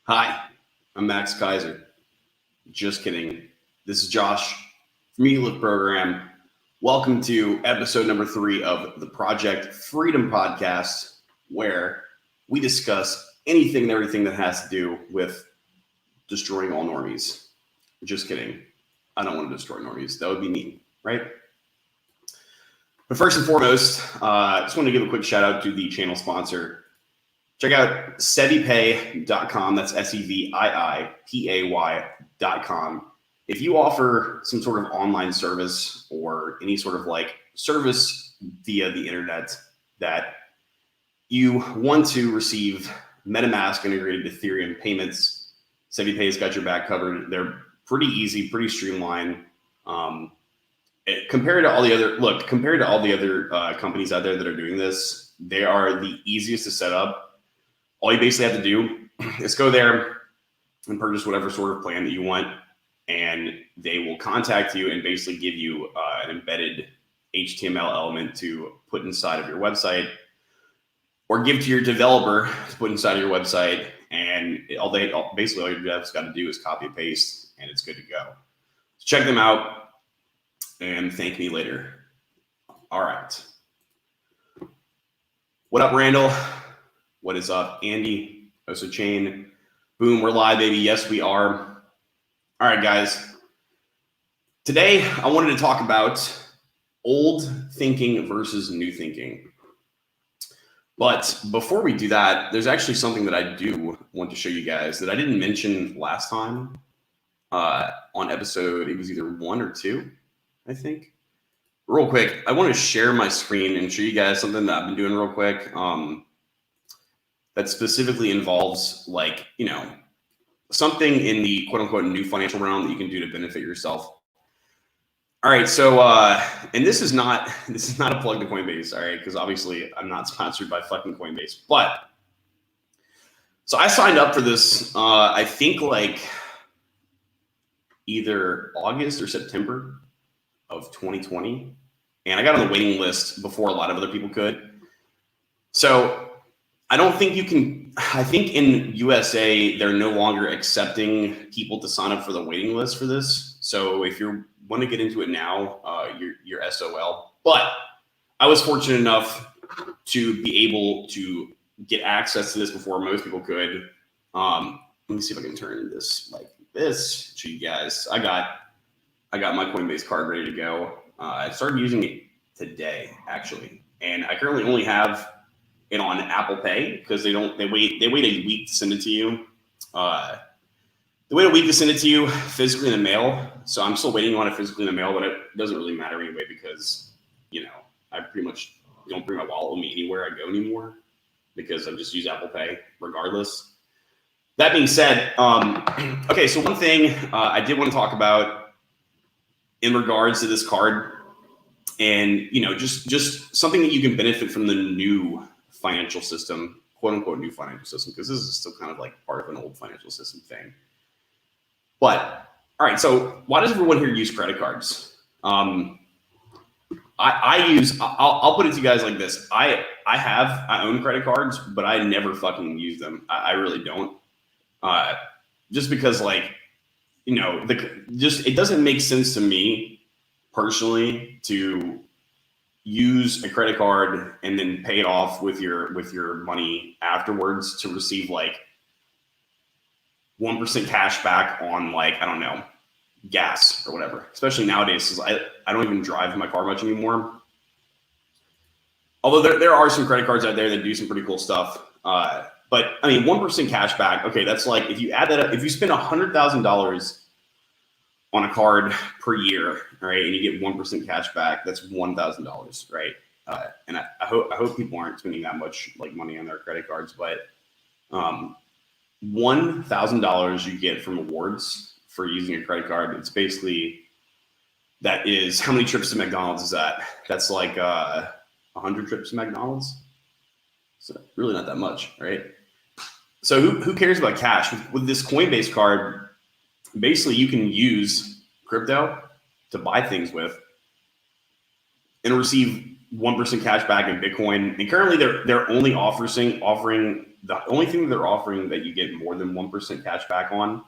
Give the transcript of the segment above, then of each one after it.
Hi, I'm Max Kaiser. Just kidding. This is Josh from Elite Program. Welcome to episode number 3 of the Project Freedom Podcast, where we discuss anything and everything that has to do with destroying all normies. Just kidding. I don't want to destroy normies. That would be mean, right? But first and foremost, I just want to give a quick shout out to the channel sponsor. Check out SeviPay.com. That's SeviPay.com. If you offer some sort of online service or any sort of like service via the internet that you want to receive MetaMask integrated Ethereum payments, SeviPay's got your back covered. They're pretty easy, pretty streamlined. Compared to all the other companies out there that are doing this, they are the easiest to set up. All you basically have to do is go there and purchase whatever sort of plan that you want, and they will contact you and basically give you an embedded HTML element to put inside of your website or give to your developer to put inside of your website. And all you just got to do is copy and paste, and it's good to go. So check them out and thank me later. All right. What up, Randall? What is up, Andy? Osa Chain. Boom, we're live, baby. Yes, we are. All right, guys. Today, I wanted to talk about old thinking versus new thinking. But before we do that, there's actually something that I do want to show you guys that I didn't mention last time on episode. It was either 1 or 2, I think. Real quick, I want to share my screen and show you guys something that I've been doing real quick. That specifically involves something in the quote unquote new financial realm that you can do to benefit yourself. All right. So, and this is not a plug to Coinbase. All right. Because obviously I'm not sponsored by fucking Coinbase, but so I signed up for this, I think either August or September of 2020. And I got on the waiting list before a lot of other people could. So I don't think you can. I think in USA, they're no longer accepting people to sign up for the waiting list for this. So if you want to get into it now, you're SOL. But I was fortunate enough to be able to get access to this before most people could. Let me see if I can turn this like this to you guys. I got my Coinbase card ready to go. I started using it today, actually, and I currently only have it on Apple Pay because they wait a week to send it to you. They wait a week to send it to you physically in the mail. So I'm still waiting on it physically in the mail, but it doesn't really matter anyway because I pretty much don't bring my wallet with me anywhere I go anymore because I just use Apple Pay regardless. That being said, okay, so one thing I did want to talk about in regards to this card, and just something that you can benefit from the new financial system, quote unquote new financial system, because this is still kind of like part of an old financial system thing. But all right, so why does everyone here use credit cards? I'll put it to you guys like this. I own credit cards, but I never fucking use them. I really don't. Just because it doesn't make sense to me personally to use a credit card and then pay it off with your money afterwards to receive 1% cash back on I don't know, gas or whatever. Especially nowadays, because I don't even drive my car much anymore. Although there are some credit cards out there that do some pretty cool stuff. But I mean, 1% cash back. Okay, that's like if you add that up, if you spend $100,000 on a card per year, right, and you get 1% cash back, that's $1,000, right? And I hope people aren't spending that much money on their credit cards, but $1,000 you get from awards for using a credit card. It's basically, that is, how many trips to McDonald's is that? That's 100 trips to McDonald's. So really not that much, right? So who cares about cash? With this Coinbase card, basically you can use crypto to buy things with and receive 1% cash back in Bitcoin. And currently they're only offering the only thing they're offering that you get more than 1% cash back on,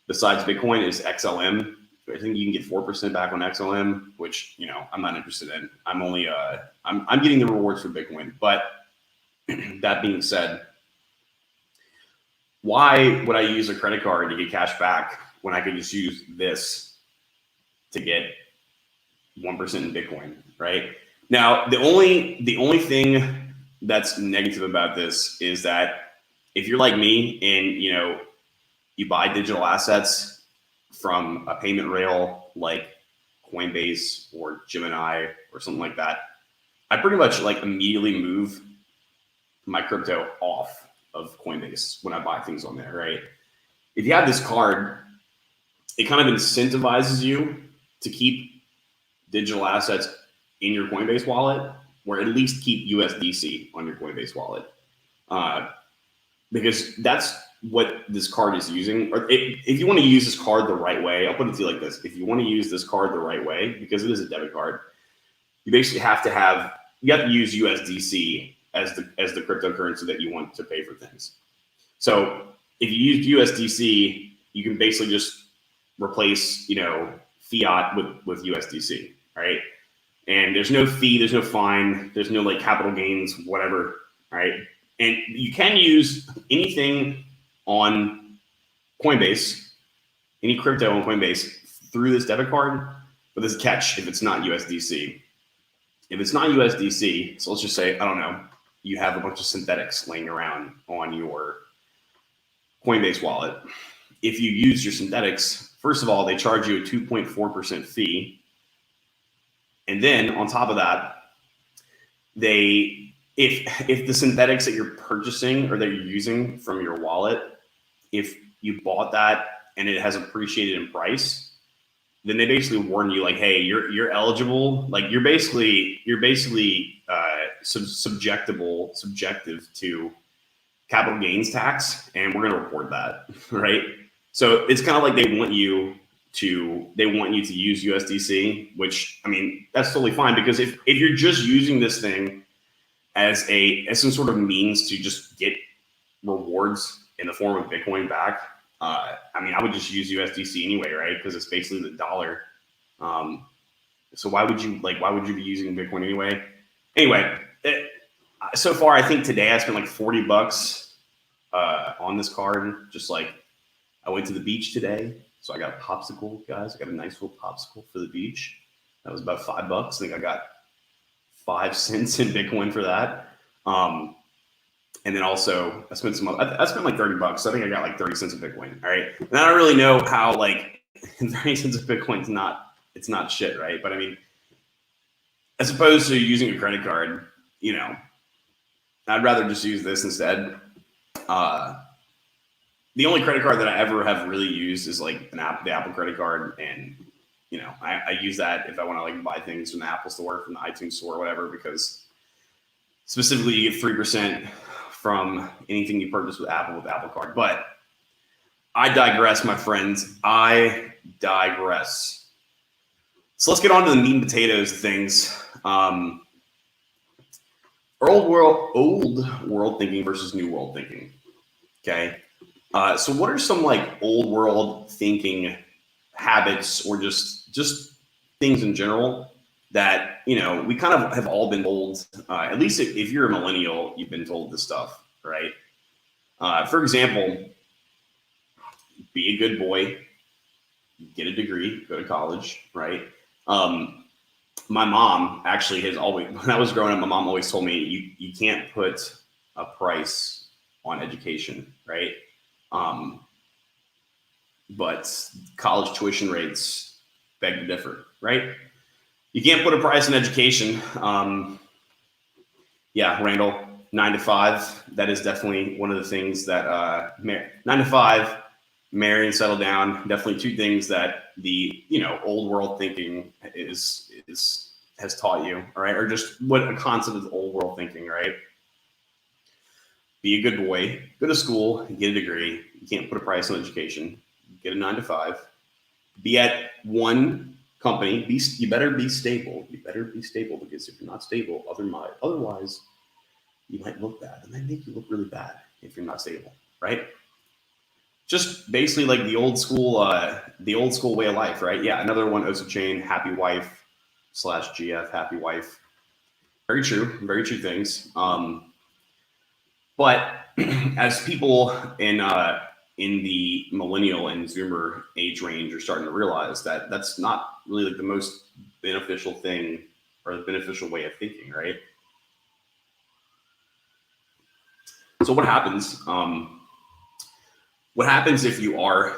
besides Bitcoin, is XLM. I think you can get 4% back on XLM, which, you know, I'm not interested in. I'm only I'm getting the rewards for Bitcoin. But that being said, why would I use a credit card to get cash back when I could just use this to get 1% in Bitcoin, right? Now, the only thing that's negative about this is that if you're like me and, you know, you buy digital assets from a payment rail like Coinbase or Gemini or something like that, I pretty much like immediately move my crypto off of Coinbase when I buy things on there, right? If you have this card, it kind of incentivizes you to keep digital assets in your Coinbase wallet, or at least keep USDC on your Coinbase wallet, because that's what this card is using. Or if you want to use this card the right way, I'll put it to you like this: if you want to use this card the right way, because it is a debit card, you basically have to use USDC as the cryptocurrency that you want to pay for things. So if you use USDC, you can basically just replace, you know, fiat with USDC, right? And there's no fee, there's no fine, there's no like capital gains, whatever, right? And you can use anything on Coinbase, any crypto on Coinbase through this debit card, but there's a catch if it's not USDC. If it's not USDC, so let's just say, I don't know, you have a bunch of synthetics laying around on your Coinbase wallet. If you use your synthetics, first of all, they charge you a 2.4% fee. And then on top of that, if the synthetics that you're purchasing or that you're using from your wallet, if you bought that and it has appreciated in price, then they basically warn you like, hey, you're eligible. Like you're basically subjective to capital gains tax, and we're going to report that, right? So it's kind of like they want you to use USDC, which, I mean, that's totally fine, because if you're just using this thing as some sort of means to just get rewards in the form of Bitcoin back, I mean, I would just use USDC anyway, right? Because it's basically the dollar. So why would you be using Bitcoin anyway? Anyway, so far, I think today I spent like $40 on this card. Just like, I went to the beach today, so I got a popsicle, guys. I got a nice little popsicle for the beach. That was about $5. I think I got 5 cents in Bitcoin for that. And then also I spent I spent like $30. I think I got like 30 cents of Bitcoin. All right. And I don't really know how like 30 cents of Bitcoin it's not shit, right? But I mean, as opposed to using a credit card, you know, I'd rather just use this instead. The only credit card that I ever have really used is like the Apple credit card. And, you know, I use that if I want to like buy things from the Apple store, from the iTunes store, or whatever, because specifically you get 3% from anything you purchase with Apple Card. But I digress, my friends. I digress. So let's get on to the meat and potatoes of things. Old world thinking versus new world thinking. Okay. So what are some like old world thinking habits, or just things in general that, you know, we kind of have all been told, at least if you're a millennial, you've been told this stuff, right? For example, be a good boy, get a degree, go to college, right? My mom actually has always, when I was growing up, my mom always told me, you can't put a price on education, right? But college tuition rates beg to differ, right? You can't put a price on education. Yeah, Randall, 9 to 5. That is definitely one of the things that 9 to 5, marry and settle down. Definitely two things that the, you know, old world thinking has taught you, all right? Or just what a concept of old world thinking, right? Be a good boy, go to school, get a degree. You can't put a price on education. Get a 9 to 5. Be at one company. You better be stable. You better be stable, because if you're not stable, otherwise, you might look bad. It might make you look really bad if you're not stable, right? Just basically like the old school way of life, right? Yeah, another one, Osa Chain, happy wife / GF, happy wife. Very true things. But as people in the millennial and Zoomer age range are starting to realize that that's not really like the most beneficial thing or the beneficial way of thinking, right? So what happens? What happens if you are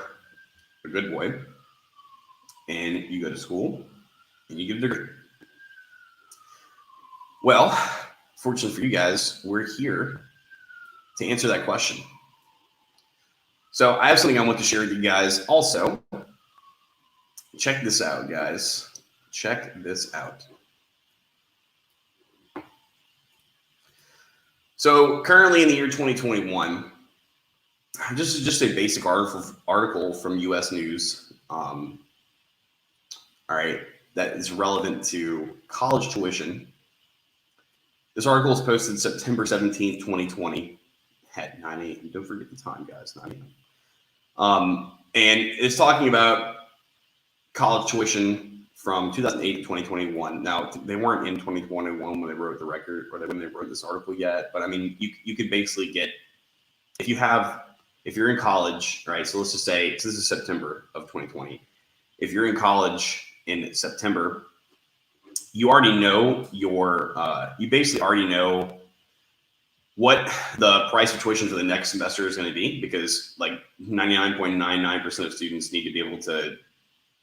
a good boy and you go to school and you get a degree? Well, fortunately for you guys, we're here to answer that question. So I have something I want to share with you guys also. Check this out, guys. Check this out. So currently in the year 2021, this is just a basic article from US News. All right, that is relevant to college tuition. This article is posted September 17th, 2020 at 9 a.m. Don't forget the time, guys, 9 a.m. And it's talking about college tuition from 2008 to 2021. Now, they weren't in 2021 when they wrote the record or when they wrote this article yet, but I mean, you could basically get, if you're in college, right? So let's just say, so this is September of 2020. If you're in college in September, you already know you basically already know what the price of tuition for the next semester is going to be, because like 99.99% of students need to be able to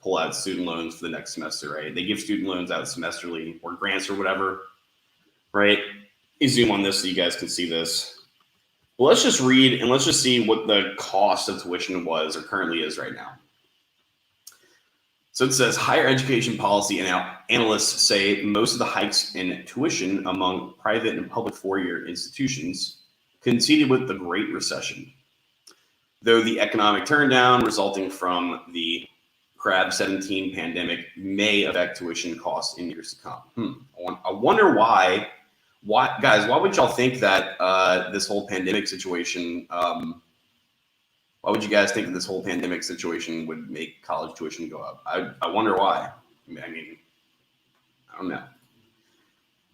pull out student loans for the next semester, right? They give student loans out semesterly or grants or whatever, right? You zoom on this so you guys can see this. Well, let's just read and let's just see what the cost of tuition was or currently is right now. So it says higher education policy analysts say most of the hikes in tuition among private and public four-year institutions coincided with the Great Recession, though the economic turndown resulting from the CRAB-17 pandemic may affect tuition costs in years to come. I wonder why. Guys, why would y'all think that this whole pandemic situation? Why would you guys think that this whole pandemic situation would make college tuition go up? I wonder why. I mean, I don't know.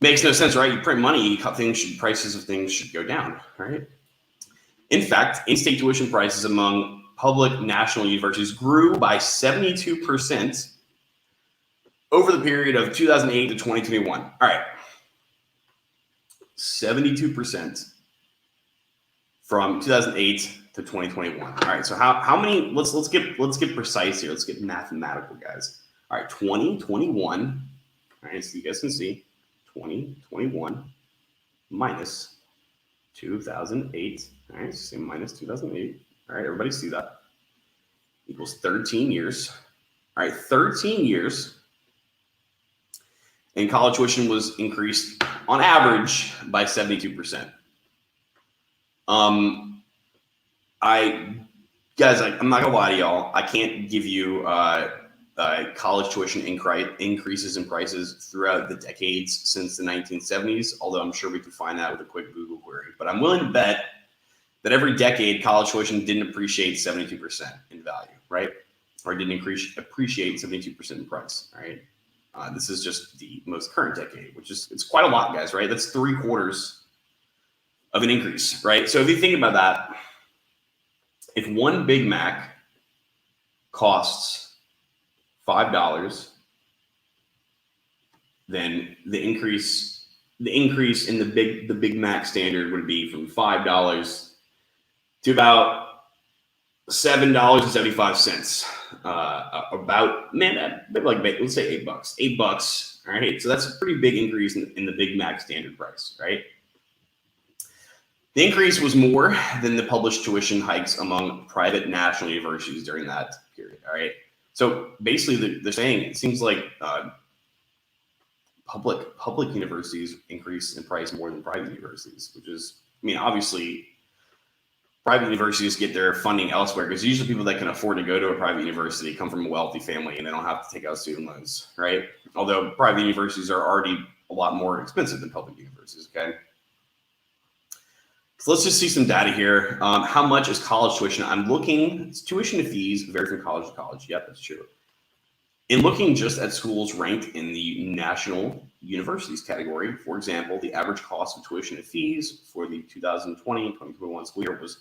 Makes no sense, right? You print money, prices of things should go down, right? In fact, in-state tuition prices among public national universities grew by 72% over the period of 2008 to 2021. All right, 72% from 2008 to 2021. All right, so how many? Let's get precise here. Let's get mathematical, guys. All right, 2021. All right, so you guys can see 2021 minus 2008. All right, so minus 2008. All right, everybody see that? Equals 13 years. All right, 13 years. And college tuition was increased on average by 72%. I'm not gonna lie to y'all. I can't give you college tuition increases in prices throughout the decades since the 1970s, although I'm sure we can find that with a quick Google query. But I'm willing to bet that every decade college tuition didn't appreciate 72% in value, right? Or didn't appreciate 72% in price, right? This is just the most current decade, which is, it's quite a lot, guys, right? That's 3/4 of an increase, right? So if you think about that, if one Big Mac costs $5, then the increase in the Big Mac standard would be from $5 to about $7.75. Let's say $8. $8. All right. So that's a pretty big increase in the Big Mac standard price, right? The increase was more than the published tuition hikes among private national universities during that period. All right. So basically, they're saying it seems like public universities increase in price more than private universities, which is, I mean, obviously, private universities get their funding elsewhere because usually people that can afford to go to a private university come from a wealthy family and they don't have to take out student loans, right? Although private universities are already a lot more expensive than public universities, okay? So let's just see some data here. How much is college tuition? I'm looking, tuition and fees vary from college to college. Yep, that's true. In looking just at schools ranked in the national universities category, for example, the average cost of tuition and fees for the 2020-2021 school year was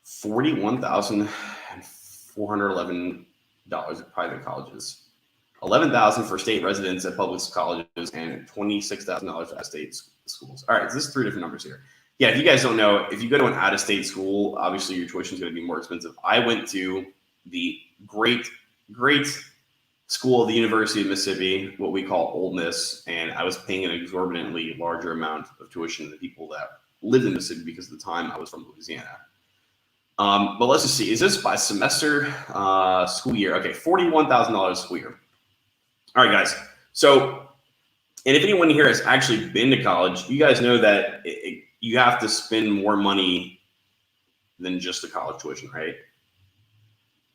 $41,411 at private colleges, $11,000 for state residents at public colleges, and $26,000 for out-of-state schools. All right, so this is 3 different numbers here. Yeah, if you guys don't know, if you go to an out-of-state school, obviously your tuition is going to be more expensive. I went to the great school of the University of Mississippi, what we call Ole Miss, and I was paying an exorbitantly larger amount of tuition than the people that lived in Mississippi because at the time I was from Louisiana. But let's just see, is this by semester, school year? Okay, $41,000 school year. All right, guys. So, and if anyone here has actually been to college, you guys know that you have to spend more money than just the college tuition, right?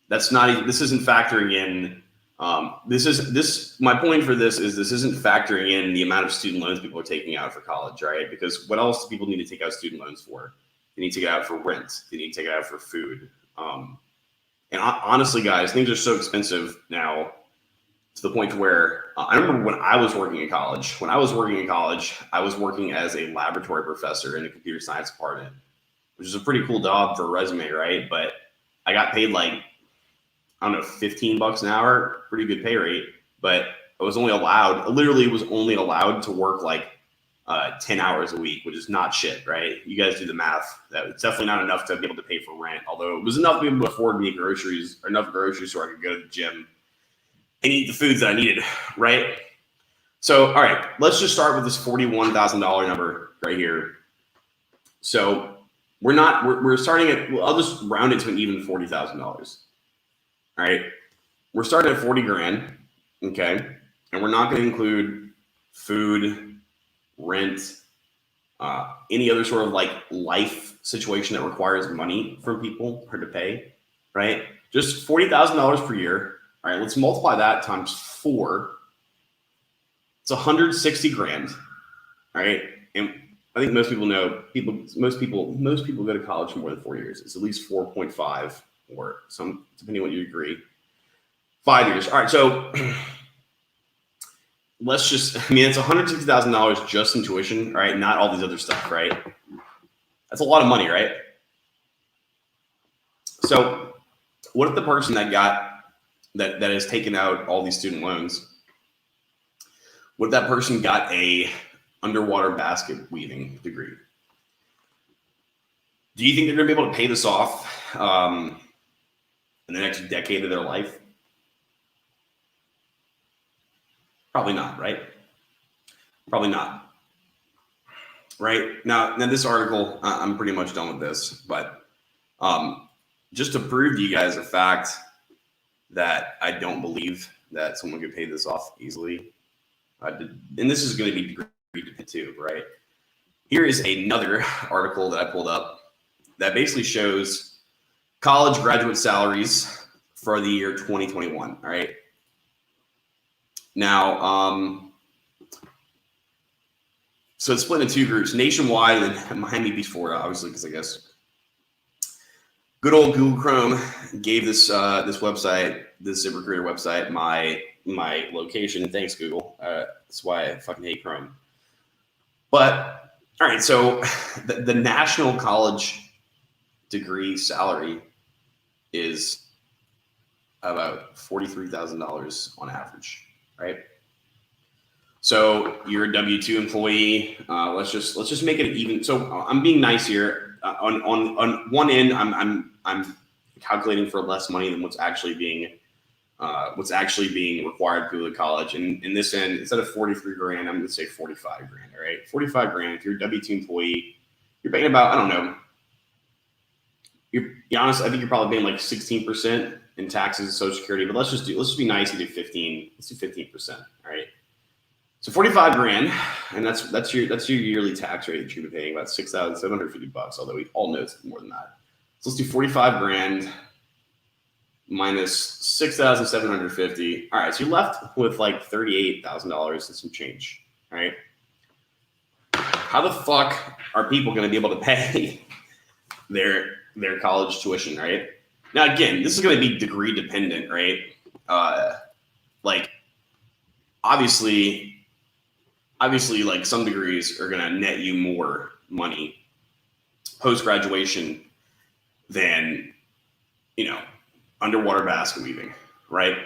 That's not even, this isn't factoring in, my point for this is this isn't factoring in the amount of student loans people are taking out for college, right? Because what else do people need to take out student loans for? They need to take it out for rent. They need to take it out for food. And honestly, guys, things are so expensive now to the point where I remember when I was working in college. When I was working in college, I was working as a laboratory professor in the computer science department, which is a pretty cool job for a resume, right? But I got paid like, I don't know, $15 an hour, pretty good pay rate. But I was only allowed, literally was only allowed to work like 10 hours a week, which is not shit, right? You guys do the math. It's definitely not enough to be able to pay for rent, although it was enough to be able to afford me groceries, or enough groceries so I could go to the gym and eat the foods that I needed, right? So, all right, let's just start with this $41,000 number right here. So we're starting at, well, I'll just round it to an even $40,000. All right, we're starting at 40 grand, okay? And we're not going to include food, rent, any other sort of like life situation that requires money from people or to pay, right? Just $40,000 per year. All right, let's multiply that times 4. It's 160 grand. All right, and I think most people know most people go to college for more than 4 years. It's at least 4.5 or some, depending on what you agree. 5 years. All right, so let's just, I mean, it's $160,000 just in tuition, right? Not all these other stuff, right? That's a lot of money, right? So what if the person that has taken out all these student loans, what if that person got a underwater basket weaving degree? Do you think they're going to be able to pay this off in the next decade of their life? Probably not, right? Probably not. Right? Now this article, I'm pretty much done with this, but just to prove to you guys a fact that I don't believe that someone could pay this off easily, and this is going to be degree too, right? Here is another article that I pulled up that basically shows college graduate salaries for the year 2021, all right? Now, so it's split into 2 groups, nationwide and Miami Beach, Florida, obviously, because I guess good old Google Chrome gave this website, this ZipRecruiter website, my location. Thanks, Google. That's why I fucking hate Chrome. But all right, so the national college degree salary is about $43,000 on average, right? So you're a W-2 employee. Let's just make it even. So I'm being nice here. On one end, I'm calculating for less money than what's actually being required to go to college. And in this end, instead of 43 grand, I'm going to say 45 grand. All right, 45 grand. If you're a W-2 employee, you're paying about, I don't know. Be honest, I think you're probably paying like 16% in taxes and Social Security. But let's just be nice and do 15. Let's do 15%. All right. So 45 grand, and that's your yearly tax rate that you're paying, about $6,750. Although we all know it's more than that. So let's do 45 grand minus 6,750. All right, so you're left with like $38,000 and some change. All right. how the fuck are people going to be able to pay their college tuition, right? Now, again, this is going to be degree dependent, right? Like, obviously, like some degrees are going to net you more money post graduation than, you know, underwater basket weaving, right?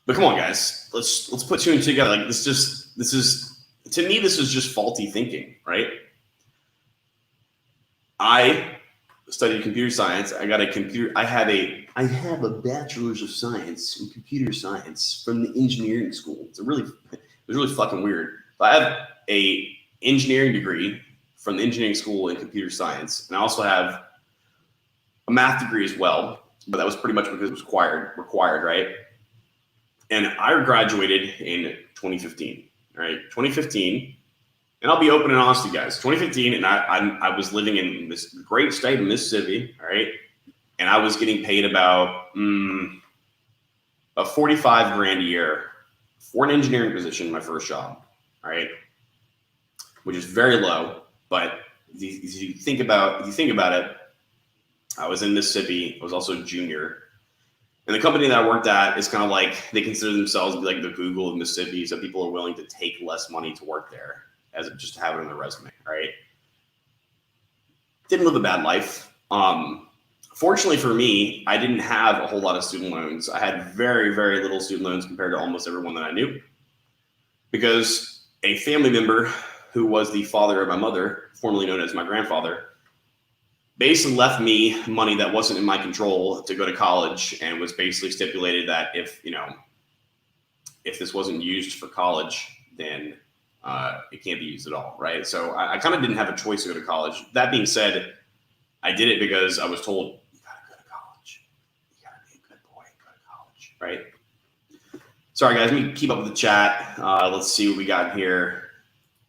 But come on, guys, let's put two and two together. Like this is to me, this is just faulty thinking, right? I studied computer science. I have a bachelor's of science in computer science from the engineering school. It was really fucking weird. But I have a engineering degree from the engineering school in computer science, and I also have a math degree as well. But that was pretty much because it was required, right? And I graduated in 2015, right? 2015, and I'll be open and honest with you guys. 2015, and I was living in this great state of Mississippi, all right? And I was getting paid about 45 grand a year for an engineering position, my first job, all right? Which is very low, but if you think about it, I was in Mississippi. I was also a junior. And the company that I worked at is kind of like, they consider themselves to be like the Google of Mississippi, so people are willing to take less money to work there as just to have it on their resume, right? Didn't live a bad life. Fortunately for me, I didn't have a whole lot of student loans. I had very, very little student loans compared to almost everyone that I knew, because a family member who was the father of my mother, formerly known as my grandfather, basically left me money that wasn't in my control to go to college, and was basically stipulated that if this wasn't used for college, then it can't be used at all, right? So I kind of didn't have a choice to go to college. That being said, I did it because I was told, you gotta go to college. You gotta be a good boy and go to college, right? Sorry guys, let me keep up with the chat. Let's see what we got here.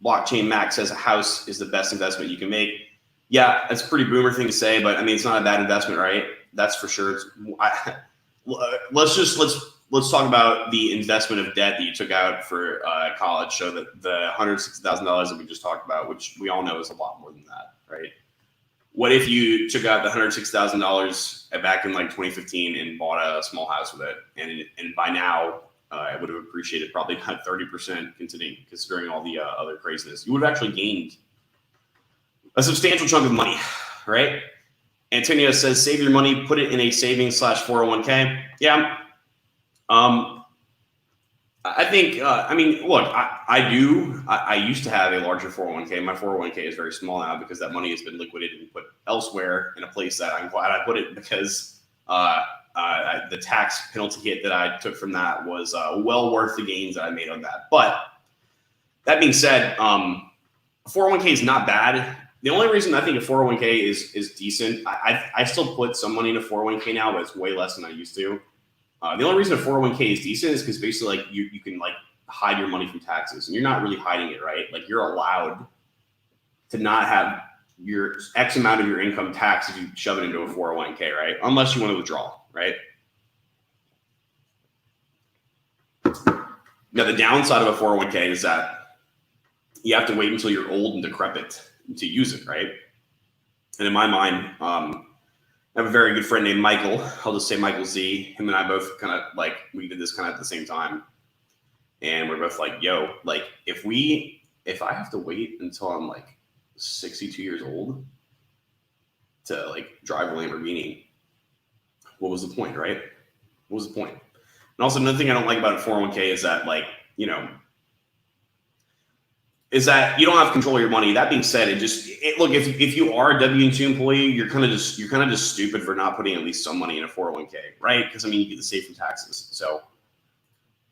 Blockchain Max says a house is the best investment you can make. Yeah, that's a pretty boomer thing to say, but I mean, it's not a bad investment, right? That's for sure. Let's talk about the investment of debt that you took out for college. So that the $160,000 that we just talked about, which we all know is a lot more than that, right? What if you took out the $106,000 back in like 2015 and bought a small house with it, and by now it would have appreciated probably about 30%, considering all the other craziness. You would have actually gained a substantial chunk of money, right? Antonio says, save your money, put it in a savings / 401k. Yeah. I think, look, I used to have a larger 401k. My 401k is very small now because that money has been liquidated and put elsewhere in a place that I'm glad I put it, because the tax penalty hit that I took from that was well worth the gains that I made on that. But that being said, 401k is not bad. The only reason I think a 401k is decent, I still put some money in a 401k now, but it's way less than I used to. The only reason a 401k is decent is because basically like you can like hide your money from taxes, and you're not really hiding it, right? Like you're allowed to not have your X amount of your income taxed if you shove it into a 401k, right? Unless you want to withdraw, right? Now the downside of a 401k is that you have to wait until you're old and decrepit to use it, right? And in my mind, I have a very good friend named Michael. I'll just say Michael Z. Him and I both kind of like, we did this kind of at the same time. And we're both like, yo, like if I have to wait until I'm like 62 years old to like drive a Lamborghini, what was the point, right? What was the point? And also another thing I don't like about a 401k is that like, is that you don't have control of your money. That being said, look, if you are a W-2 employee, you're kind of just stupid for not putting at least some money in a 401k, right? Because I mean, you get the save from taxes. So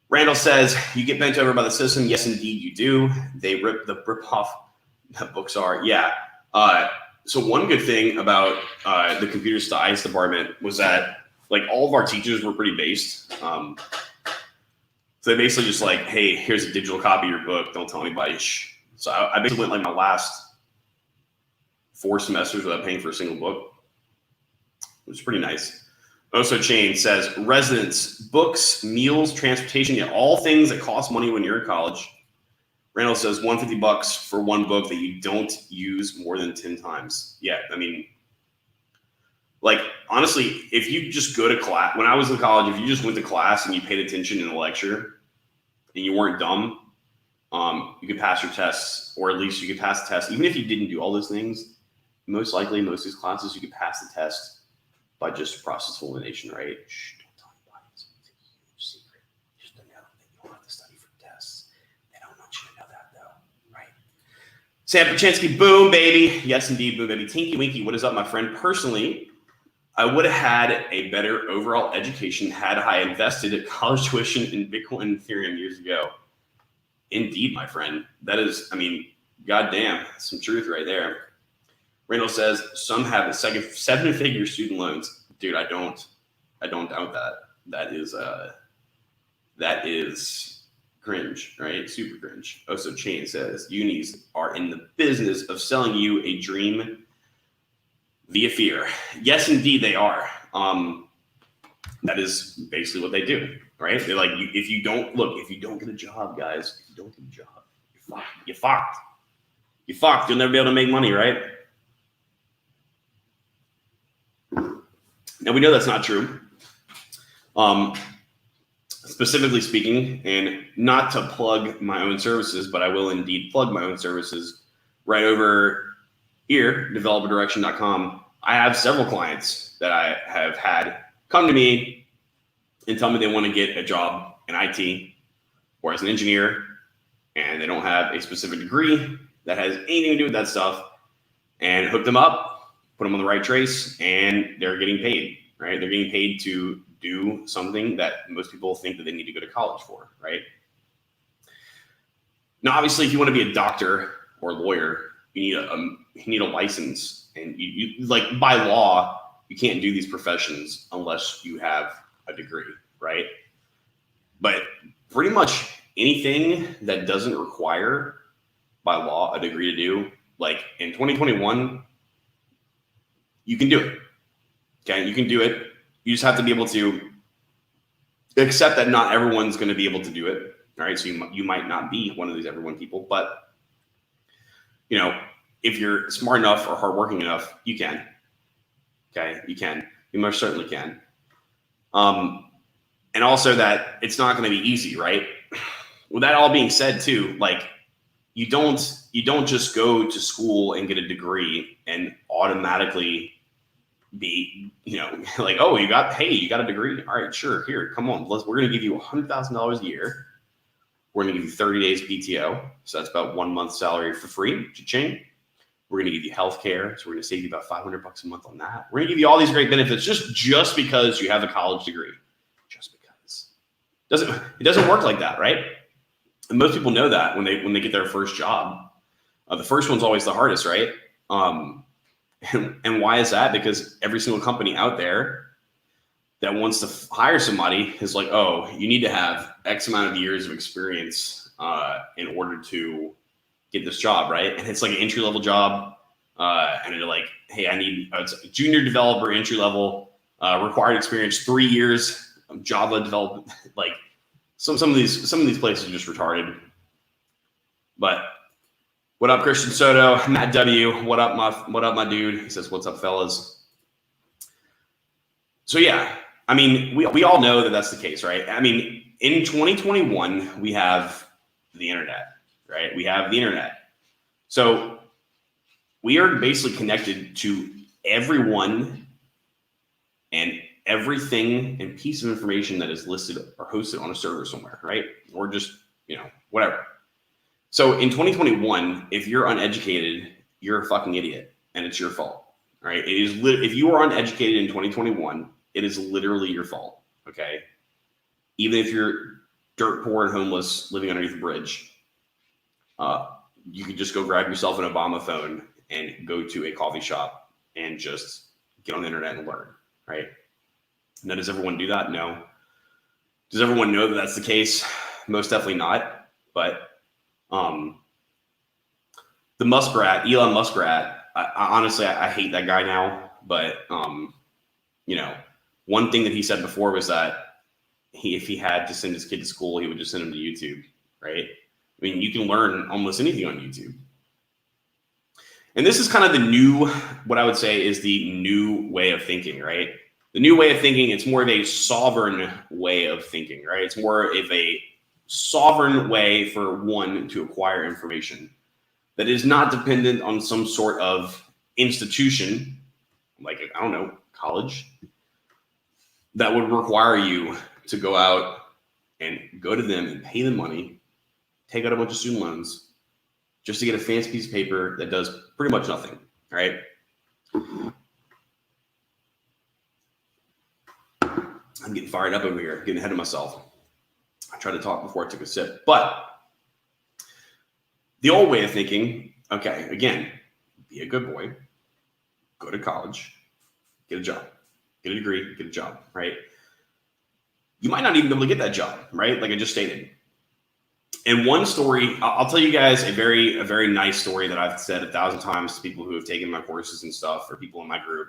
Randall says you get bent over by the system. Yes, indeed, you do. They rip off books are, yeah. So one good thing about the computer science department was that like all of our teachers were pretty based. So they basically just like, hey, here's a digital copy of your book. Don't tell anybody. Shh. So I basically went like my last 4 semesters without paying for a single book, which is pretty nice. Oso Chain says residence, books, meals, transportation, all things that cost money when you're in college. Randall says $150 for one book that you don't use more than 10 times. Yeah, I mean, like, honestly, if you just go to class, when I was in college, if you just went to class and you paid attention in a lecture and you weren't dumb, you could pass your tests, or at least you could pass the test. Even if you didn't do all those things, most likely, most of these classes, you could pass the test by just process of elimination, right? Shh, don't tell anybody. It's a huge secret. Just to know that you don't have to study for tests. They don't want you to know that, though, right? Sam Paczynski, boom, baby. Yes, indeed, boom, baby. Tinky Winky, what is up, my friend? Personally, I would have had a better overall education had I invested at college tuition in Bitcoin and Ethereum years ago. Indeed, my friend. That is, I mean, goddamn, some truth right there. Randall says some have a seven-figure student loans. Dude, I don't doubt that. That is cringe, right? Super cringe. Oh, so Chain says unis are in the business of selling you a dream via fear. Yes, indeed, they are. That is basically what they do, right? They're like, if you don't get a job, guys, if you don't get a job, you're fucked. You're fucked. You'll never be able to make money, right? Now we know that's not true. Specifically speaking, and not to plug my own services, but I will indeed plug my own services right over here, developerdirection.com. I have several clients that I have had come to me and tell me they want to get a job in IT or as an engineer, and they don't have a specific degree that has anything to do with that stuff, and hook them up, put them on the right trace, and they're getting paid, right? They're getting paid to do something that most people think that they need to go to college for, right? Now, obviously, if you want to be a doctor or a lawyer, you need a license, and you like by law, you can't do these professions unless you have a degree, right? But pretty much anything that doesn't require by law a degree to do, like in 2021, you can do it. Okay, you can do it. You just have to be able to accept that not everyone's going to be able to do it. All right, so you might not be one of these everyone people, but you know, if you're smart enough or hardworking enough, you can. Okay, you can. You most certainly can. And also that it's not going to be easy, right? With that all being said, too, like you don't just go to school and get a degree and automatically be, like, oh, you got a degree. All right, sure. Here, come on. We're going to give you $100,000 a year. We're going to give you 30 days PTO. So that's about 1 month's salary for free. Cha-ching. We're going to give you healthcare. So we're going to save you about $500 a month on that. We're going to give you all these great benefits just because you have a college degree. Just because. It doesn't work like that, right? And most people know that when they get their first job. The first one's always the hardest, right? And why is that? Because every single company out there that wants to hire somebody is like, oh, you need to have X amount of years of experience in order to get this job, right? And it's like an entry-level job. And they're like, hey, I need a junior developer, entry-level, required experience, 3 years of Java development. Like some of these places are just retarded. But what up, Christian Soto? Matt W. What up, my dude? He says, what's up, fellas? So yeah, I mean, we all know that that's the case, right? I mean, in 2021, we have the internet, right? We have the internet. So we are basically connected to everyone and everything and piece of information that is listed or hosted on a server somewhere, right? Or just, whatever. So in 2021, if you're uneducated, you're a fucking idiot, and it's your fault, right? It is if you are uneducated in 2021, it is literally your fault, okay? Even if you're dirt poor and homeless, living underneath a bridge, you could just go grab yourself an Obama phone and go to a coffee shop and just get on the internet and learn, right? Now, does everyone do that? No. Does everyone know that that's the case? Most definitely not, but the Muskrat, Elon Muskrat, I honestly hate that guy now, but, one thing that he said before was that if he had to send his kid to school, he would just send him to YouTube, right? I mean, you can learn almost anything on YouTube. And this is kind of the new, what I would say is the new way of thinking, right? The new way of thinking, it's more of a sovereign way of thinking, right? It's more of a sovereign way for one to acquire information that is not dependent on some sort of institution, like, I don't know, college, that would require you to go out and go to them and pay them money, take out a bunch of student loans, just to get a fancy piece of paper that does pretty much nothing, right? I'm getting fired up over here, getting ahead of myself. I tried to talk before I took a sip. But the old way of thinking, okay, again, be a good boy, go to college, get a job, get a degree, get a job, right? You might not even be able to get that job, right? Like I just stated. And one story, I'll tell you guys a very nice story that I've said 1,000 times to people who have taken my courses and stuff, or people in my group.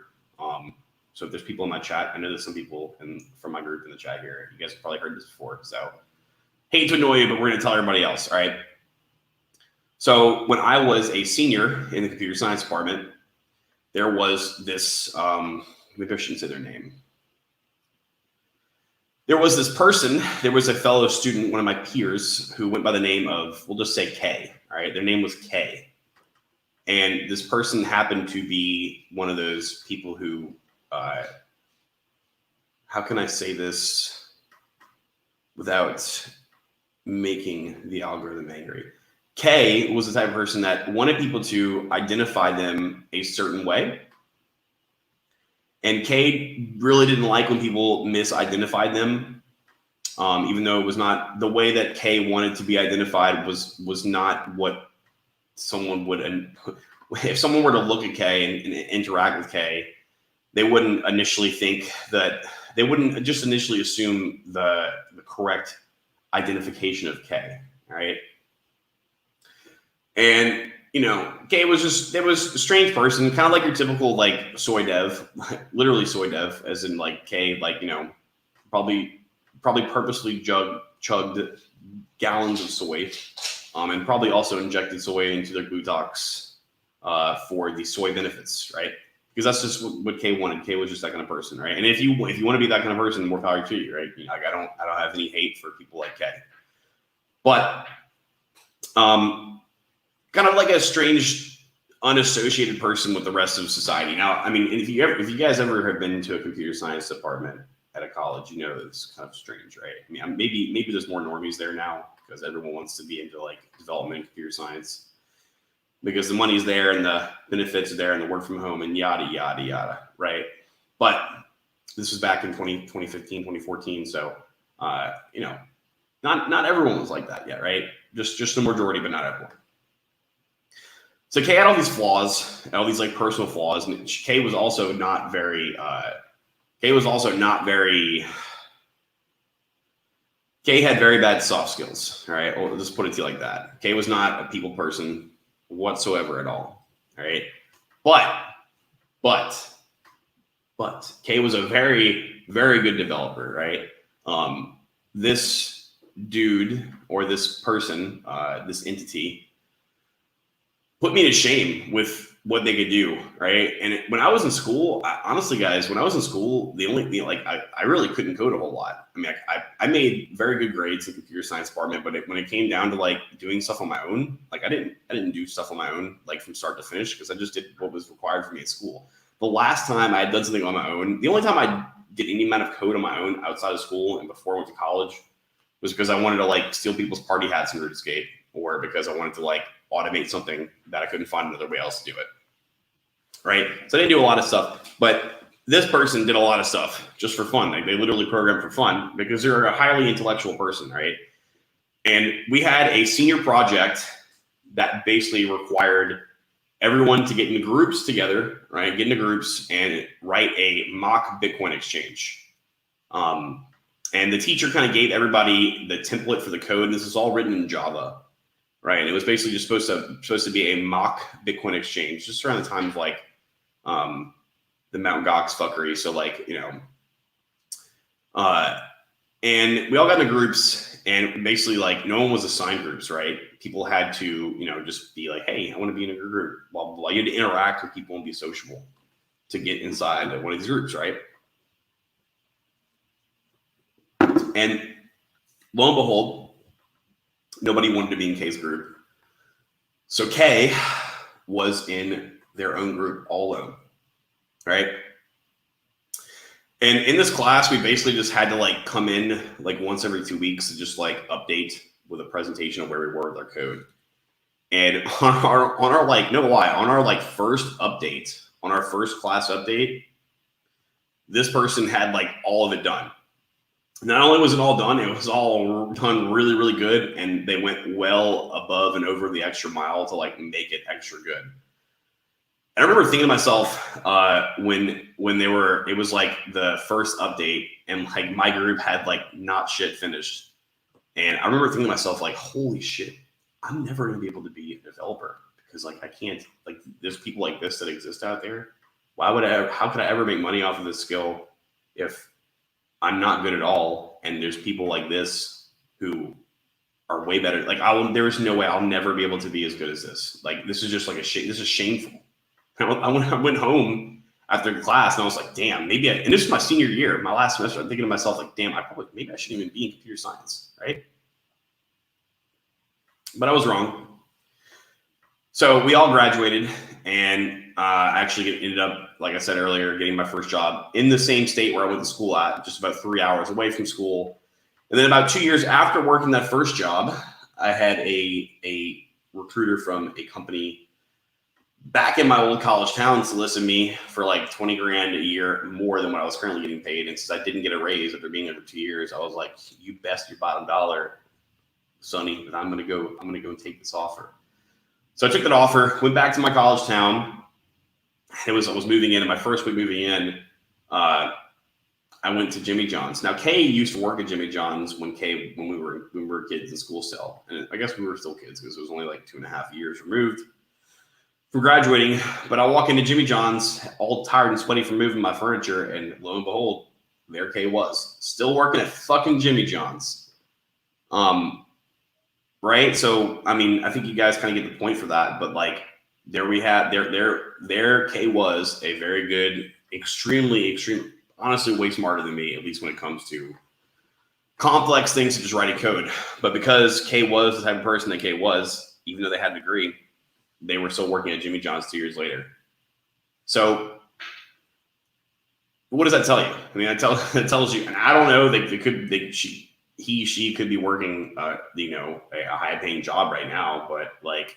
So if there's people in my chat, I know there's some people from my group in the chat here. You guys have probably heard this before. So hate to annoy you, but we're going to tell everybody else, all right? So when I was a senior in the computer science department, there was this, maybe I shouldn't say their name. There was this person, there was a fellow student, one of my peers, who went by the name of, we'll just say K, all right? Their name was K. And this person happened to be one of those people who, how can I say this without making the algorithm angry? K was the type of person that wanted people to identify them a certain way. And K really didn't like when people misidentified them, even though it was not the way that K wanted to be identified was not what someone would. And if someone were to look at K and interact with K, they wouldn't initially think that, they wouldn't just initially assume the correct identification of K, right? And you know, K was it was a strange person, kind of like your typical like soy dev, literally soy dev, as in like K, like, you know, probably purposely chugged gallons of soy, and probably also injected soy into their Glutox for the soy benefits, right? Because that's just what K wanted. K was just that kind of person, right? And if you want to be that kind of person, more power to you, right? You know, like I don't have any hate for people like K, but kind of like a strange, unassociated person with the rest of society. Now, I mean, if you guys ever have been to a computer science department at a college, you know it's kind of strange, right? I mean, maybe there's more normies there now because everyone wants to be into like development and computer science because the money's there and the benefits are there and the work from home and yada yada yada, right? But this was back in 2015, 2014, so you know, not everyone was like that yet, right? Just the majority, but not everyone. So K had all these flaws, all these like personal flaws, and K was also not very. K had very bad soft skills. All right, we'll just put it to you like that. K was not a people person whatsoever at all. All right, but K was a very good developer. Right, this dude or this person, this entity, put me to shame with what they could do, right? And when I was in school, honestly, guys, when I was in school, the only thing, like, I really couldn't code a whole lot. I mean, I made very good grades in computer science department, but when it came down to like doing stuff on my own, like I didn't do stuff on my own, like from start to finish, because I just did what was required for me at school. The last time I had done something on my own, the only time I did any amount of code on my own outside of school and before I went to college was because I wanted to like steal people's party hats in RuneScape, or because I wanted to like automate something that I couldn't find another way else to do it, right? So I didn't do a lot of stuff, but this person did a lot of stuff just for fun. Like they literally programmed for fun because they're a highly intellectual person, right? And we had a senior project that basically required everyone to get into groups together, right? Get into groups and write a mock Bitcoin exchange. And the teacher kind of gave everybody the template for the code. This is all written in Java. Right, and it was basically just supposed to be a mock Bitcoin exchange, just around the time of like the Mt. Gox fuckery. So like, you know, and we all got into groups, And basically, like, no one was assigned groups, right? People had to, just be like, hey, I want to be in a group, blah, blah, blah. You had to interact with people and be sociable to get inside one of these groups, right? And lo and behold, nobody wanted to be in Kay's group. So Kay was in their own group all alone, right? And in this class, we basically just had to like come in like once every 2 weeks to just like update with a presentation of where we were with our code. And on our like, no lie, on our like first update, on our first class update, this person had like all of it done. Not only was it all done, it was all done really, really good. And they went well above and over the extra mile to like make it extra good. I remember thinking to myself when they were, it was like the first update and like my group had like not shit finished. And I remember thinking to myself like, holy shit, I'm never going to be able to be a developer because like I can't, like there's people like this that exist out there. How could I ever make money off of this skill if I'm not good at all? And there's people like this who are way better. Like there is no way I'll never be able to be as good as this. Like this is just like this is shameful. I went home after class and I was like, damn, and this is my senior year, my last semester. I'm thinking to myself, like, damn, maybe I shouldn't even be in computer science, right? But I was wrong. So we all graduated and actually ended up, like I said earlier, getting my first job in the same state where I went to school at, just about 3 hours away from school. And then about 2 years after working that first job, I had a recruiter from a company back in my old college town solicit me for like 20 grand a year more than what I was currently getting paid. And since I didn't get a raise after being there for 2 years, I was like, you best your bottom dollar, Sonny, that I'm gonna go and take this offer. So I took that offer, went back to my college town. I was moving in, and my first week moving in, I went to Jimmy John's. Now Kay used to work at Jimmy John's when we were kids in school still. And I guess we were still kids because it was only like 2.5 years removed from graduating. But I walk into Jimmy John's all tired and sweaty from moving my furniture, and lo and behold, there Kay was, still working at fucking Jimmy John's. Right? So I mean, I think you guys kind of get the point for that. But like there we had there Kay was a very good, extremely, honestly way smarter than me, at least when it comes to complex things such as writing code. But because Kay was the type of person that Kay was, even though they had a degree, they were still working at Jimmy John's 2 years later. So what does that tell you? I mean, that tells you, and I don't know, she could be working, a high paying job right now, but like,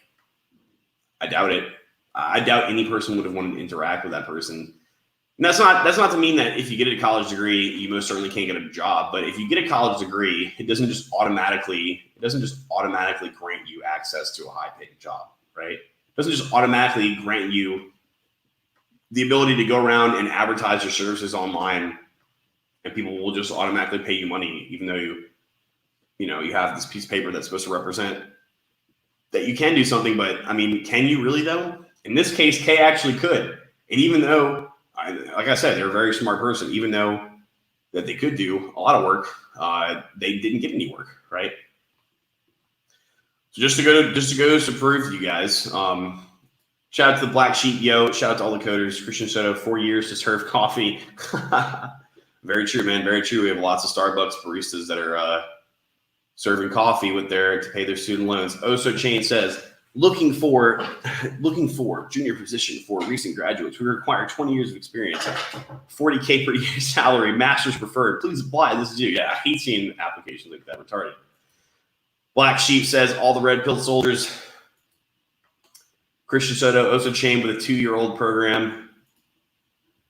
I doubt it. I doubt any person would have wanted to interact with that person. And that's not to mean that if you get a college degree, you most certainly can't get a job. But if you get a college degree, it doesn't just automatically grant you access to a high paying job, right? It doesn't just automatically grant you the ability to go around and advertise your services online, and people will just automatically pay you money, even though you have this piece of paper that's supposed to represent that you can do something. But I mean, can you really though? In this case, Kay actually could. And even though, like I said, they're a very smart person, even though that they could do a lot of work, they didn't get any work, right? So just to prove to you guys, shout out to the Black Sheep, shout out to all the coders. Christian Soto, 4 years to serve coffee. Very true, man. Very true. We have lots of Starbucks baristas that are serving coffee to pay their student loans. Oso Chain says, looking for junior position for recent graduates. We require 20 years of experience, 40K per year salary, master's preferred. Please apply. This is you. Yeah, I hate seeing applications like that. Retarded. Black Sheep says, all the red pill soldiers. Christian Soto, Oso Chain with a 2-year-old program.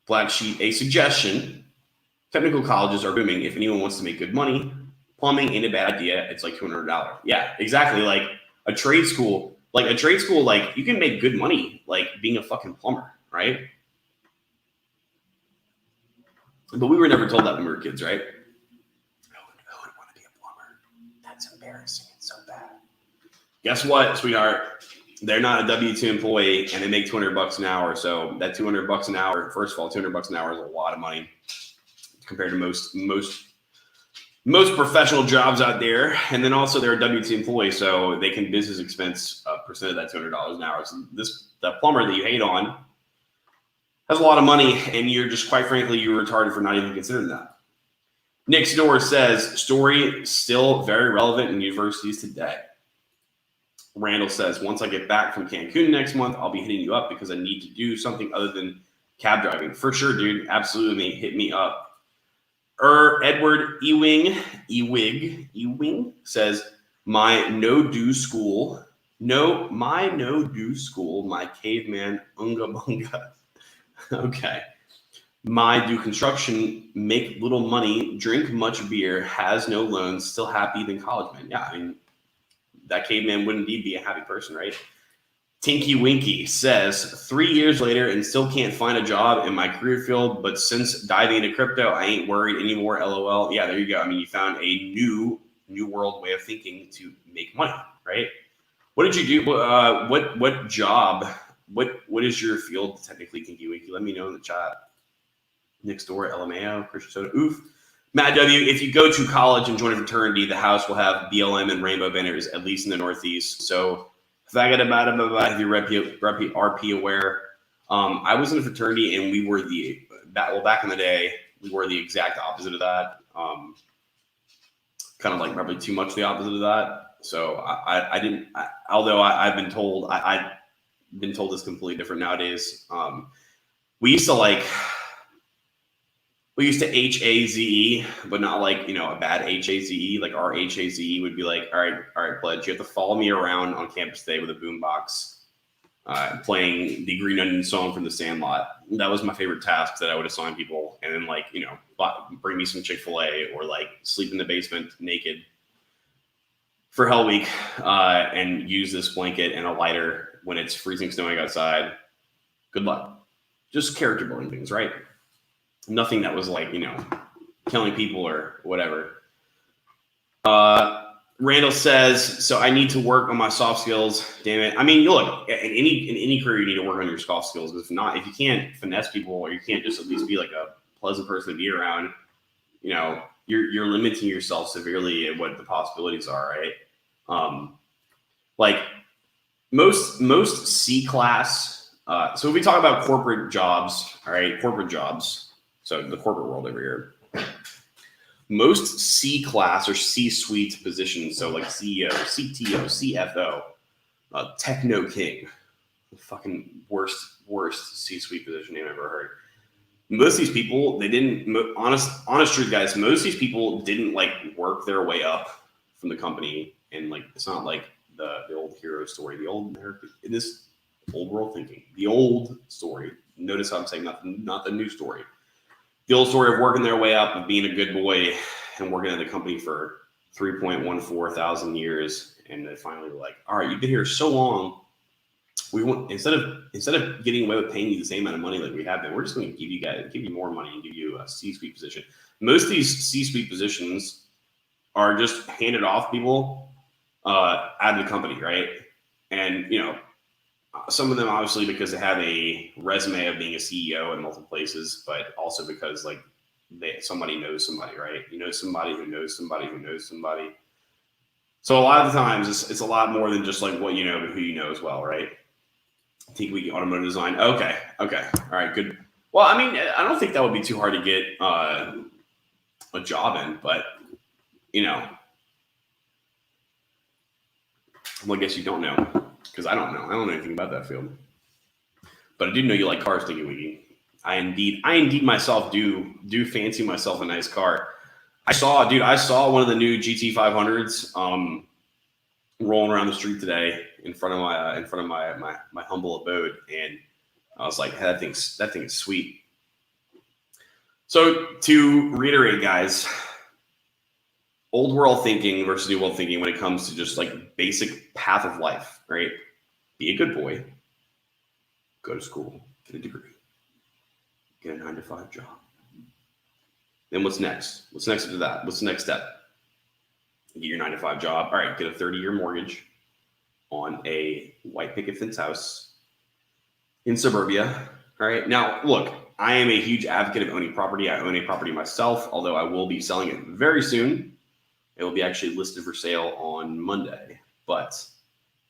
Black Sheep, a suggestion. Technical colleges are booming. If anyone wants to make good money, plumbing ain't a bad idea. It's like $200. Yeah, exactly. Like a trade school, like you can make good money, like being a fucking plumber, right? But we were never told that when we were kids, right? I would want to be a plumber. That's embarrassing. It's so bad. Guess what, sweetheart? They're not a W-2 employee and they make $200 an hour. So that $200 an hour, first of all, $200 an hour is a lot of money compared to most most professional jobs out there, and then also they're a W-2 employee, so they can business expense a percent of that $200 an hour. So the plumber that you hate on has a lot of money, and you're just, quite frankly, you're retarded for not even considering that. Nick's Door says, story still very relevant in universities today. Randall says, once I get back from Cancun next month, I'll be hitting you up because I need to do something other than cab driving. For sure, dude. Absolutely. Hit me up. Edward Ewing says, my no-do school, my caveman unga bunga. Okay. My do construction, make little money, drink much beer, has no loans, still happy than college man. Yeah, I mean, that caveman would indeed be a happy person, right? Tinky Winky says, 3 years later and still can't find a job in my career field, but since diving into crypto, I ain't worried anymore, LOL. Yeah, there you go. I mean, you found a new world way of thinking to make money, right? What did you do? What job? What is your field technically, Tinky Winky? Let me know in the chat. Next door, LMAO, Christian Soda, oof. Matt W., if you go to college and join a fraternity, the house will have BLM and rainbow banners, at least in the Northeast. So, faggot about it, if you're RP aware. I was in a fraternity, and we were back in the day, we were the exact opposite of that. Kind of like probably too much the opposite of that. So, I didn't, although I've been told, I've been told it's completely different nowadays. We used to HAZE, but not like, a bad HAZE. Like our HAZE would be like, all right, pledge, you have to follow me around on campus today with a boombox, playing the Green Onion song from The Sandlot. That was my favorite task that I would assign people. And then bring me some Chick-fil-A or sleep in the basement naked for Hell Week, and use this blanket and a lighter when it's freezing snowing outside. Good luck. Just character building things, right? Nothing that was killing people or whatever. Randall says, so I need to work on my soft skills. Damn it. I mean, look, in any career, you need to work on your soft skills. If you can't finesse people, or you can't just at least be like a pleasant person to be around, you're limiting yourself severely at what the possibilities are, right? Most C-class. So if we talk about corporate jobs, all right, corporate jobs. So the corporate world over here, most C-class or C-suite positions, so like CEO, CTO, CFO, Techno King, the fucking worst C-suite position name I've ever heard. Most of these people, they didn't, honest truth, guys, most of these people didn't work their way up from the company. And it's not like the old hero story, in this old world thinking, the old story. Notice how I'm saying not the new story. The old story of working their way up, of being a good boy and working at the company for 3.14 thousand years. And they finally were like, all right, you've been here so long. We want, instead of getting away with paying you the same amount of money like we have been, we're just going to give you more money and give you a C-suite position. Most of these C-suite positions are just handed off people out of the company, right? And, some of them obviously because they have a resume of being a CEO in multiple places, but also because somebody knows somebody, right? You know somebody who knows somebody who knows somebody. So a lot of the times it's a lot more than just what you know, but who you know as well, right? I think we automotive design. Okay. All right, good. Well, I mean, I don't think that would be too hard to get a job in, but well, I guess you don't know. Because I don't know. I don't know anything about that field. But I do know you like cars, Tinky Winky. I indeed myself do fancy myself a nice car. I saw one of the new GT 500s rolling around the street today in front of my humble abode, and I was like, hey, that thing is sweet. So to reiterate, guys, old world thinking versus new world thinking when it comes to just basic path of life, right? Be a good boy, go to school, get a degree, get a 9-to-5 job. Then what's next? What's next after that? What's the next step? Get your 9-to-5 job. All right, get a 30-year mortgage on a white picket fence house in suburbia. All right. Now, look, I am a huge advocate of owning property. I own a property myself, although I will be selling it very soon. It will be actually listed for sale on Monday, but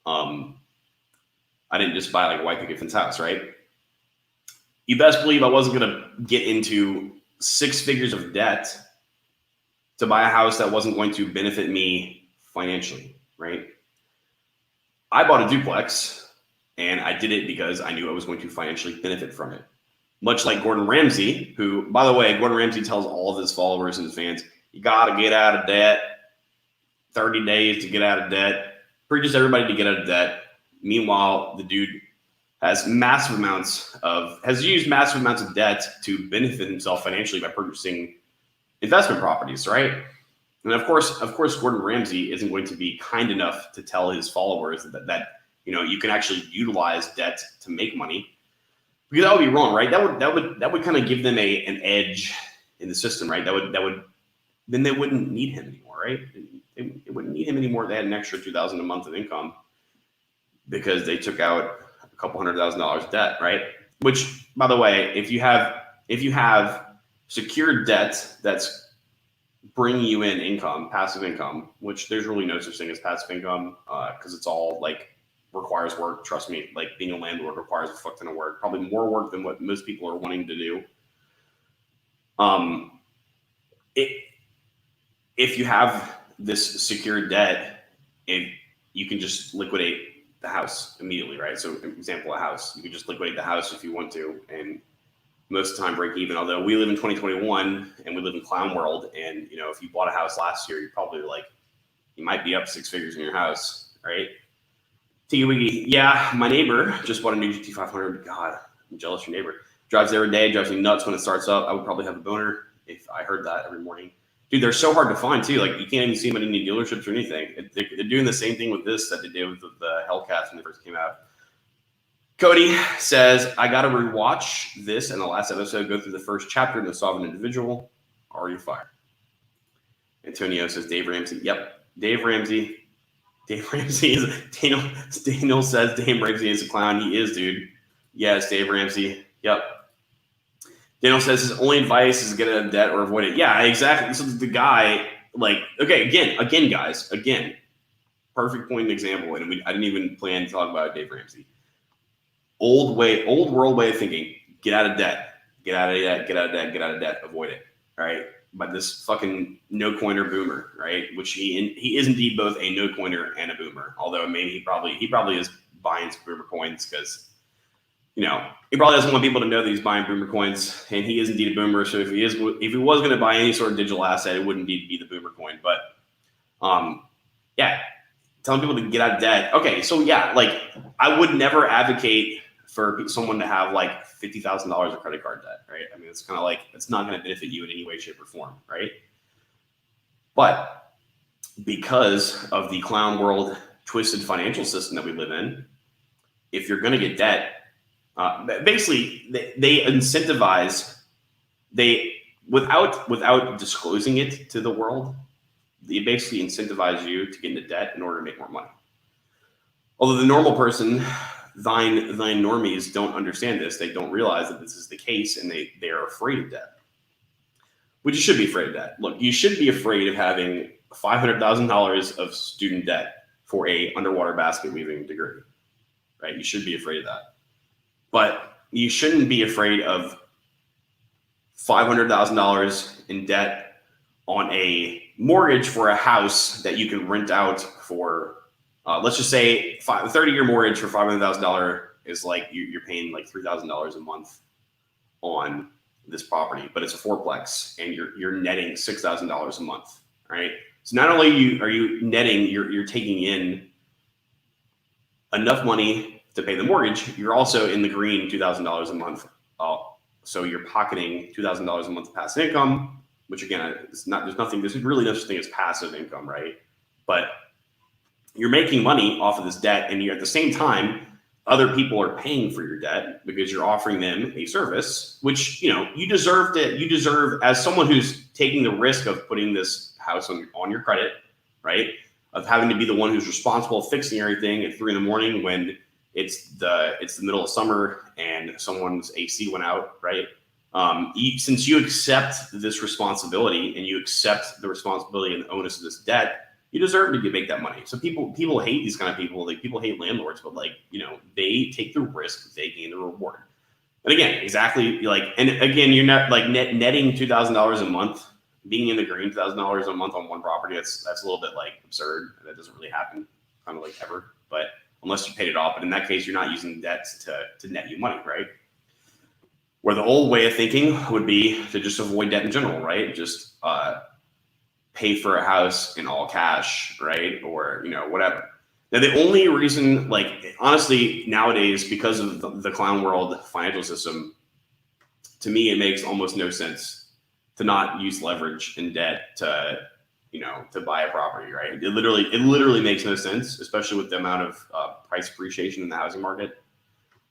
I didn't just buy like a white picket fence house, right? You best believe I wasn't going to get into 6 figures of debt to buy a house that wasn't going to benefit me financially, right? I bought a duplex, and I did it because I knew I was going to financially benefit from it. Much like Gordon Ramsay, who, by the way, Gordon Ramsay tells all of his followers and his fans, you got to get out of debt, 30 days to get out of debt, preaches everybody to get out of debt. Meanwhile, the dude has used massive amounts of debt to benefit himself financially by purchasing investment properties, right? And of course, Gordon Ramsay isn't going to be kind enough to tell his followers that you can actually utilize debt to make money, because that would be wrong, right? That would kind of give them an edge in the system, right? Then they wouldn't need him anymore, right? They wouldn't need him anymore. They had an extra $2,000 a month of income because they took out a couple $100,000 debt, right? Which, by the way, if you have secured debt that's bringing you in income, passive income, which there's really no such thing as passive income, because it's all like requires work. Trust me, like being a landlord requires a fuck ton of work, probably more work than what most people are wanting to do. If you have this secured debt, you can just liquidate the house immediately, right? So, for example, a house, you can just liquidate the house if you want to, and most of the time break even. Although we live in 2021 and we live in clown world, and if you bought a house last year, you're probably you might be up 6 figures in your house, right? Tiki Wiggy, yeah, my neighbor just bought a new GT500. God, I'm jealous of your neighbor. Drives every day, drives me nuts when it starts up. I would probably have a boner if I heard that every morning. Dude, they're so hard to find too. Like, you can't even see them at any dealerships or anything. They're doing the same thing with this that they did with the Hellcats when they first came out. Cody says, I got to rewatch this and the last episode, go through the first chapter in The Sovereign Individual. Are you fired? Antonio says, Dave Ramsey. Yep, Dave Ramsey. Dave Ramsey is Daniel says Dave Ramsey is a clown. He is, dude. Yes, Dave Ramsey. Yep. Daniel says his only advice is to get out of debt or avoid it. Yeah, exactly. So the guy, again, guys, perfect point and example. And I didn't even plan to talk about Dave Ramsey. Old world way of thinking. Get out of debt. Get out of debt. Get out of debt. Get out of debt. Avoid it. All right. But this fucking no coiner boomer, right? Which he is indeed both a no coiner and a boomer. Although maybe he probably is buying some boomer coins because he probably doesn't want people to know that he's buying boomer coins, and he is indeed a boomer. So if he was going to buy any sort of digital asset, it would indeed be the boomer coin. But yeah, telling people to get out of debt. Okay, so yeah, I would never advocate for someone to have $50,000 of credit card debt, right? I mean, it's kind of it's not going to benefit you in any way, shape, or form, right? But because of the clown world twisted financial system that we live in, if you're going to get debt, basically they incentivize, without disclosing it to the world, they basically incentivize you to get into debt in order to make more money. Although the normal person, thine normies, don't understand this. They don't realize that this is the case, and they are afraid of debt. Which you should be afraid of debt. Look, you should be afraid of having $500,000 of student debt for a underwater basket weaving degree, right? You should be afraid of that. But you shouldn't be afraid of $500,000 in debt on a mortgage for a house that you can rent out for, let's just say 30-year mortgage for $500,000 is you're paying $3,000 a month on this property, but it's a fourplex and you're netting $6,000 a month, right? So not only are you netting, you're taking in enough money to pay the mortgage, you're also in the green $2,000 a month. So you're pocketing $2,000 a month of passive income, which again, there's really no such thing as passive income, right? But you're making money off of this debt, and at the same time, other people are paying for your debt because you're offering them a service, which you deserve as someone who's taking the risk of putting this house on your credit, right? Of having to be the one who's responsible for fixing everything at 3 a.m. when it's the middle of summer and someone's AC went out, right? Since you accept this responsibility and you accept the responsibility and the onus of this debt, you deserve to make that money. So people hate these kind of people. Like, people hate landlords, but like, you know, they take the risk, they gain the reward. And again, exactly, like, and again, you're not like netting $2,000 a month, being in the green $2,000 a month on one property. That's a little bit like absurd. That doesn't really happen, kind of like ever. But unless you paid it off, but in that case, you're not using debts to net you money, right? Where the old way of thinking would be to just avoid debt in general, right? Just pay for a house in all cash, right? Or, you know, whatever. Now, the only reason, like, honestly, nowadays, because of the clown world financial system, to me, it makes almost no sense to not use leverage and debt to, you know, to buy a property, right? It literally makes no sense, especially with the amount of price appreciation in the housing market.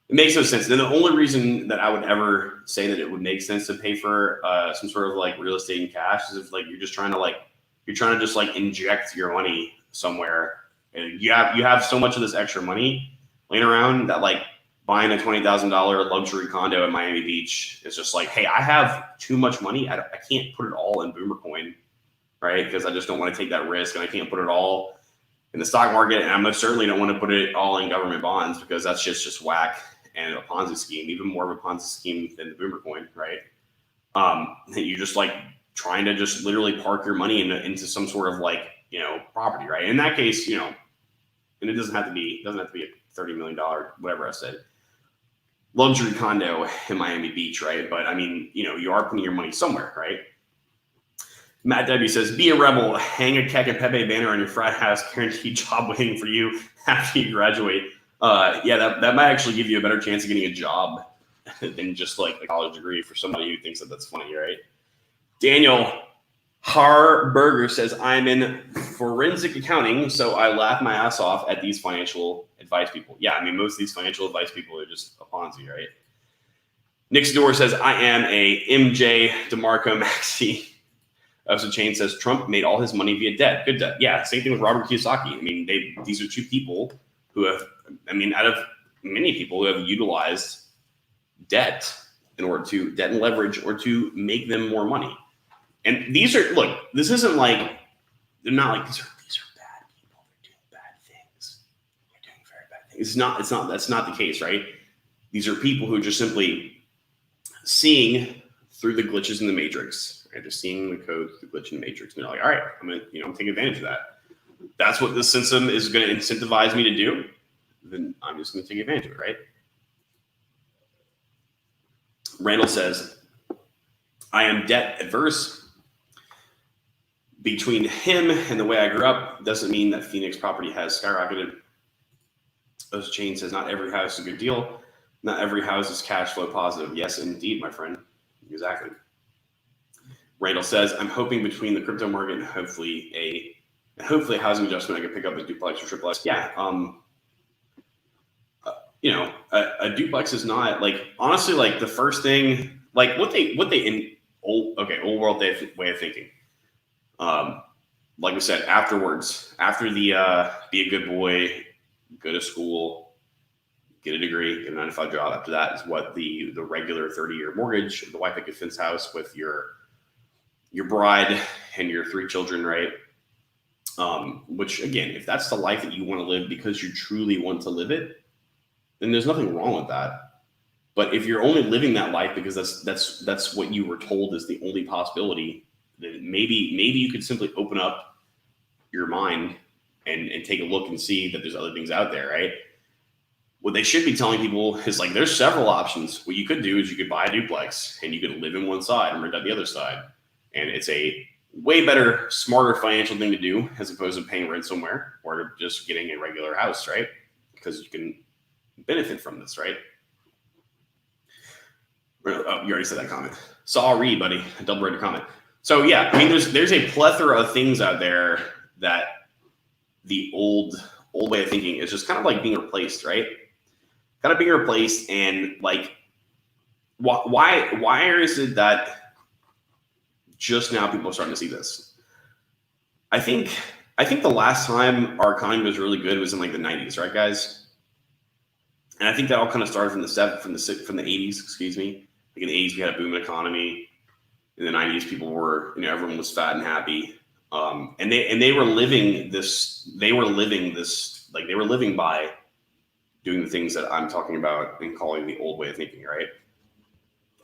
It makes no sense. And the only reason that I would ever say that it would make sense to pay for some sort of like real estate in cash is if like you're trying to just like inject your money somewhere, and you have so much of this extra money laying around that like buying a $20,000 luxury condo in Miami Beach is just like, hey, I have too much money. I can't put it all in Boomer Coin, right? Because I just don't want to take that risk, and I can't put it all in the stock market, and I most certainly don't want to put it all in government bonds because that's just whack and a Ponzi scheme, even more of a Ponzi scheme than the Boomer Coin, right? You're just like trying to just literally park your money into some sort of like, you know, property, right? In that case, you know, and it doesn't have to be a $30 million, whatever I said, luxury condo in Miami Beach, right? But I mean, you know, you are putting your money somewhere, right? Matt W says, be a rebel, hang a Keck and Pepe banner on your frat house, guaranteed job waiting for you after you graduate. Yeah, that might actually give you a better chance of getting a job than just like a college degree for somebody who thinks that that's funny, right? Daniel Harburger says, I'm in forensic accounting, so I laugh my ass off at these financial advice people. Yeah, I mean, most of these financial advice people are just a Ponzi, right? Nick Sador says, I am a MJ DeMarco Maxi. So Chain says, Trump made all his money via debt. Good debt. Yeah, same thing with Robert Kiyosaki. I mean, these are two people who have, I mean, out of many people who have utilized debt in order to debt and leverage or to make them more money. And these are, look, this isn't like, they're not like, these are bad people. They're doing bad things. They're doing very bad things. That's not the case, right? These are people who are just simply seeing through the glitches in the matrix, right? They're seeing the code through the glitch in the matrix. And they're like, all right, I'm going to, take advantage of that. That's what this system is going to incentivize me to do. Then I'm just going to take advantage of it, right? Randall says, I am debt adverse. Between him and the way I grew up doesn't mean that Phoenix property has skyrocketed. Those Chain says, not every house is a good deal. Not every house is cash flow positive. Yes, indeed, my friend. Exactly. Randall says, I'm hoping between the crypto market and hopefully a housing adjustment, I can pick up a duplex or triplex. Yeah. A duplex is not like, honestly, like the first thing, like what they in old world way of thinking. Like we said, afterwards, after the be a good boy, go to school, get a degree, get a 9-to-5 job. After that is what the regular 30-year mortgage, the white picket fence house with your bride and your 3 children, right? Which again, if that's the life that you want to live because you truly want to live it, then there's nothing wrong with that. But if you're only living that life because that's what you were told is the only possibility, then maybe you could simply open up your mind and take a look and see that there's other things out there, right? What they should be telling people is like, there's several options. What you could do is you could buy a duplex and you could live in one side and rent out the other side. And it's a way better, smarter financial thing to do as opposed to paying rent somewhere or just getting a regular house, right? Because you can benefit from this, right? Oh, you already said that comment. Sorry, buddy. I double read your comment. So yeah, I mean, there's a plethora of things out there that the old way of thinking is just kind of like being replaced, right? Kind of being replaced, and like, why is it that just now people are starting to see this? I think the last time our economy was really good was in like the 90s, right, guys? And I think that all kind of started from the 80s, excuse me. Like in the 80s, we had a booming economy. in the 90s, people were, everyone was fat and happy. And they were living this, like they were living by doing the things that I'm talking about and calling the old way of thinking, right?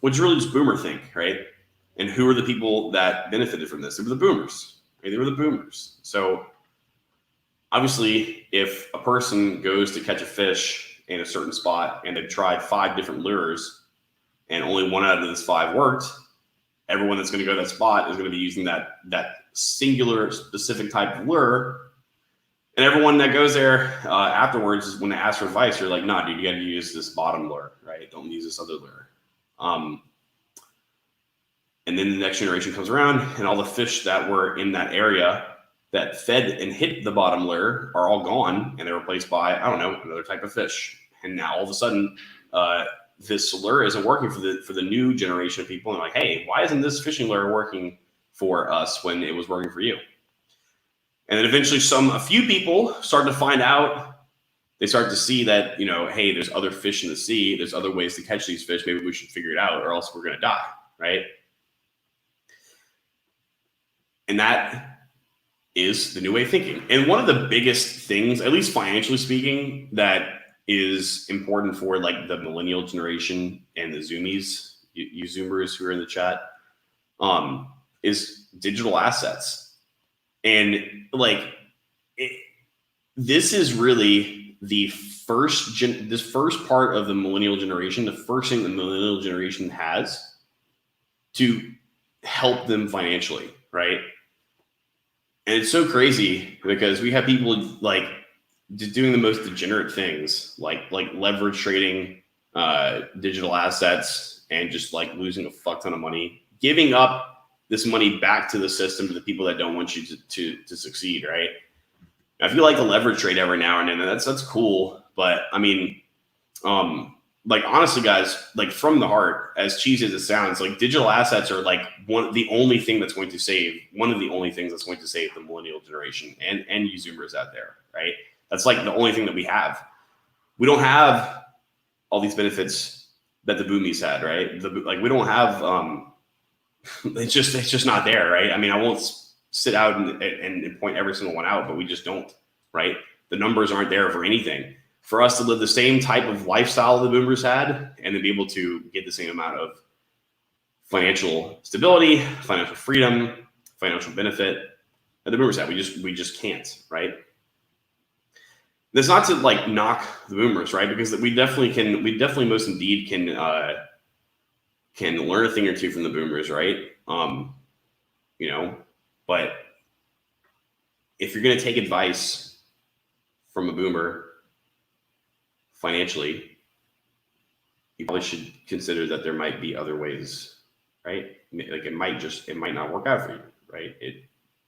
Which really just boomer think, right? And who are the people that benefited from this? They were the boomers, right? They were the boomers. So obviously, if a person goes to catch a fish in a certain spot and they've tried 5 different lures and only one out of those 5 worked, everyone that's going to go to that spot is going to be using that singular specific type of lure. And everyone that goes there afterwards is when they ask for advice, you're like, nah, dude, you got to use this bottom lure, right? Don't use this other lure. And then the next generation comes around and all the fish that were in that area that fed and hit the bottom lure are all gone and they're replaced by, I don't know, another type of fish. And now all of a sudden, this lure isn't working for the new generation of people. And like, hey, why isn't this fishing lure working for us when it was working for you? And then eventually a few people start to find out, they start to see that, hey, there's other fish in the sea. There's other ways to catch these fish. Maybe we should figure it out or else we're going to die, right? And that is the new way of thinking. And one of the biggest things, at least financially speaking, that is important for like the millennial generation and the Zoomies, you Zoomers who are in the chat, is digital assets. And like, this is really this first part of the millennial generation, the first thing the millennial generation has to help them financially, right? And it's so crazy because we have people like just doing the most degenerate things, like leverage trading digital assets and just like losing a fuck ton of money, giving up this money back to the system to the people that don't want you to succeed, right? If you like to leverage trade every now and then, that's cool. But I mean, like honestly, guys, like from the heart, as cheesy as it sounds, like digital assets are like one of the only things that's going to save the millennial generation and you Zoomers out there, right? That's like the only thing that we have. We don't have all these benefits that the boomies had, right? We don't have. It's just not there, right? I mean, I won't sit out and point every single one out, but we just don't, right? The numbers aren't there for anything. For us to live the same type of lifestyle the boomers had and to be able to get the same amount of financial stability, financial freedom, financial benefit that the boomers had, we just can't, right? That's not to like knock the boomers, right? Because we definitely most indeed can learn a thing or two from the boomers, right? But if you're going to take advice from a boomer financially, you probably should consider that there might be other ways, right? Like it might not work out for you, right?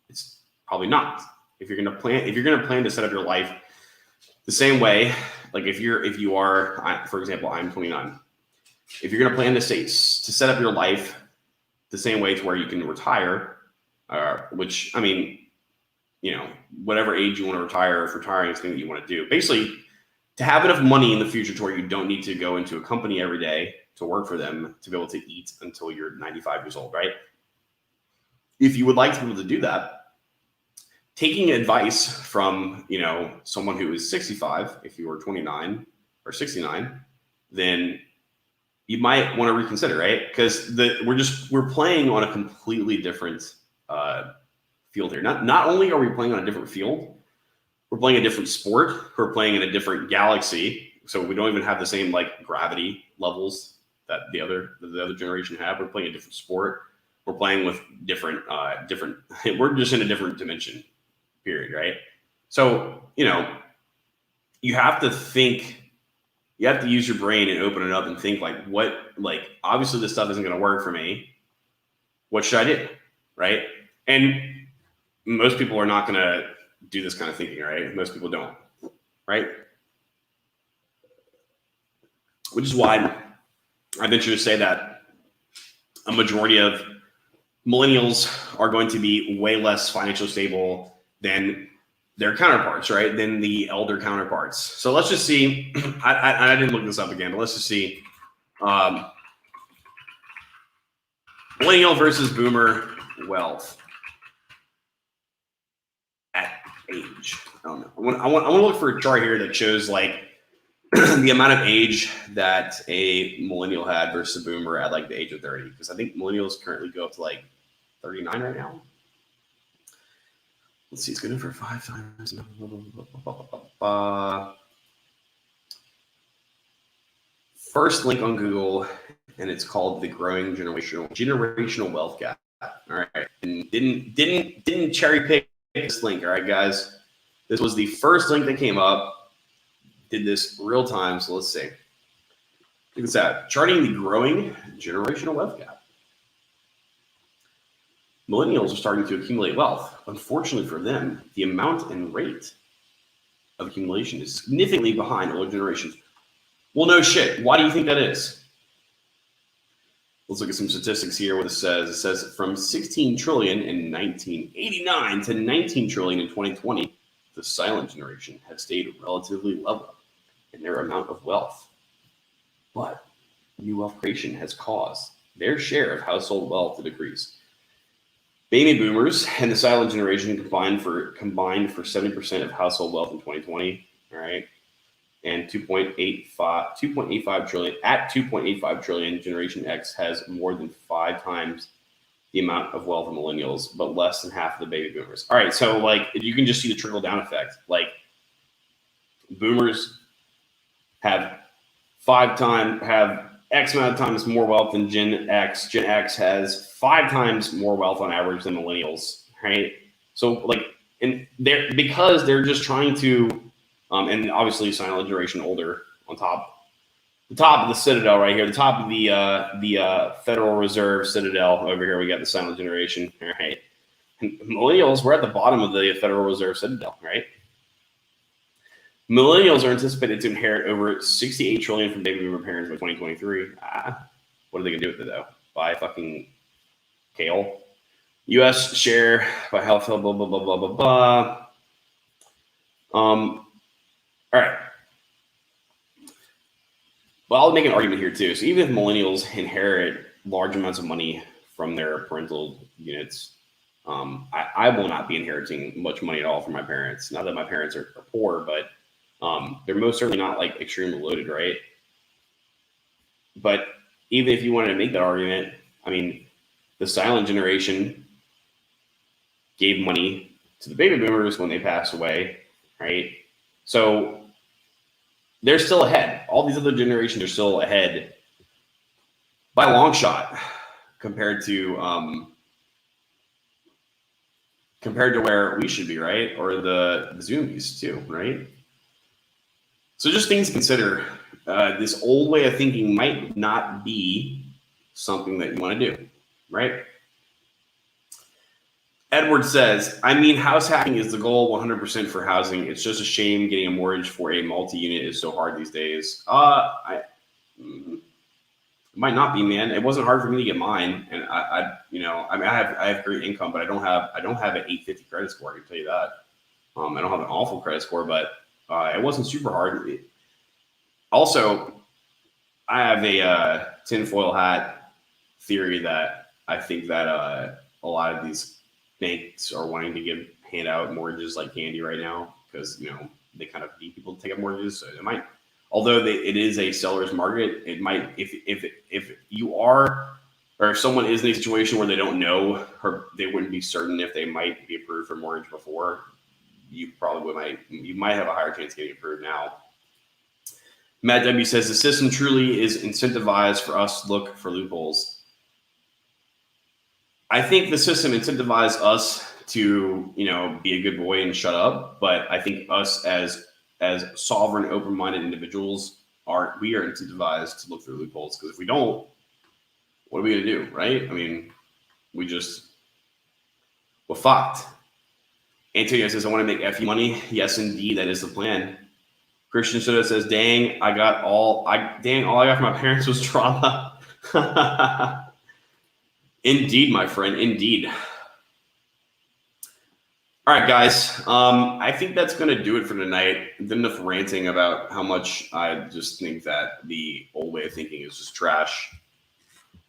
It's probably not. If you're going to plan to set up your life the same way, like if you are, for example, I'm 29. If you're going to plan to set up your life the same way to where you can retire, which I mean, whatever age you want to retire, if retiring is the thing that you want to do, basically to have enough money in the future to where you don't need to go into a company every day to work for them to be able to eat until you're 95 years old, right? If you would like to be able to do that, taking advice from, someone who is 65, if you were 29 or 69, then you might want to reconsider, right? Because we're playing on a completely different field here. Not only are we playing on a different field, we're playing a different sport. We're playing in a different galaxy, so we don't even have the same like gravity levels that the other generation had. We're playing a different sport. We're playing with different. We're just in a different dimension. Period. Right. So you have to think. You have to use your brain and open it up and think obviously this stuff isn't going to work for me. What should I do? Right. And most people are not going to do this kind of thinking, right? Most people don't, right? Which is why I venture to say that a majority of millennials are going to be way less financially stable than their counterparts, right? Than the elder counterparts. So let's just see. I didn't look this up again, but let's just see. Millennial versus boomer wealth at age. I don't know. I want to look for a chart here that shows like the amount of age that a millennial had versus a boomer at like the age of 30. Because I think millennials currently go up to like 39 right now. Let's see, it's good for 5 times. First link on Google, and it's called the Growing Generational Wealth Gap. All right, and didn't cherry pick this link. All right, guys, this was the first link that came up. Did this real time, so let's see. Check this out: charting the growing generational wealth gap. Millennials are starting to accumulate wealth. Unfortunately for them, the amount and rate of accumulation is significantly behind older generations. Well, no shit. Why do you think that is? Let's look at some statistics here. What it says from 16 trillion in 1989 to 19 trillion in 2020, the silent generation has stayed relatively level in their amount of wealth. But new wealth creation has caused their share of household wealth to decrease. Baby boomers and the silent generation combined for 70% of household wealth in 2020. All right. And 2.85 trillion at 2.85 trillion, Generation X has more than 5 times the amount of wealth of millennials, but less than half of the baby boomers. All right, so like you can just see the trickle down effect. Like boomers have X amount of times more wealth than Gen X. Gen X has 5 times more wealth on average than millennials. Right, so like, and because they're just trying to. And obviously, silent generation older on top. The top of the citadel right here, the top of the Federal Reserve citadel over here, we got the silent generation. All right. And millennials, we're at the bottom of the Federal Reserve citadel, right? Millennials are anticipated to inherit over 68 trillion from baby boomer parents by 2023. What are they gonna do with it though? Buy fucking kale? U.S. share by household, blah blah blah blah blah blah. All right. Well, I'll make an argument here too. So even if millennials inherit large amounts of money from their parental units, I will not be inheriting much money at all from my parents. Not that my parents are poor, but they're most certainly not like extremely loaded, right? But even if you wanted to make that argument, I mean, the silent generation gave money to the baby boomers when they passed away, right? So they're still ahead. All these other generations are still ahead by a long shot compared to where we should be, right? Or the Zoomies too, right? So just things to consider. This old way of thinking might not be something that you want to do, right? Edward says, I mean, house hacking is the goal 100% for housing. It's just a shame getting a mortgage for a multi-unit is so hard these days. It might not be, man. It wasn't hard for me to get mine. And I have great income, but I don't have an 850 credit score. I can tell you that. I don't have an awful credit score, but it wasn't super hard. Also, I have a tinfoil hat theory that I think that a lot of these banks are wanting to hand out mortgages like candy right now because they kind of need people to take up mortgages. So it might, although it is a seller's market, it might if you are or if someone is in a situation where they don't know or they wouldn't be certain if they might be approved for mortgage before, you might have a higher chance of getting approved now. Matt W says the system truly is incentivized for us to look for loopholes. I think the system incentivized us to, be a good boy and shut up. But I think us as sovereign, open-minded individuals we are incentivized to look through loopholes. Because if we don't, what are we gonna do, right? I mean, we're fucked. Antonio says, I want to make FU money. Yes, indeed, that is the plan. Christian Soda says, dang, all I got from my parents was trauma. Indeed, my friend, indeed. All right, guys. I think that's going to do it for tonight. Enough ranting about how much I just think that the old way of thinking is just trash.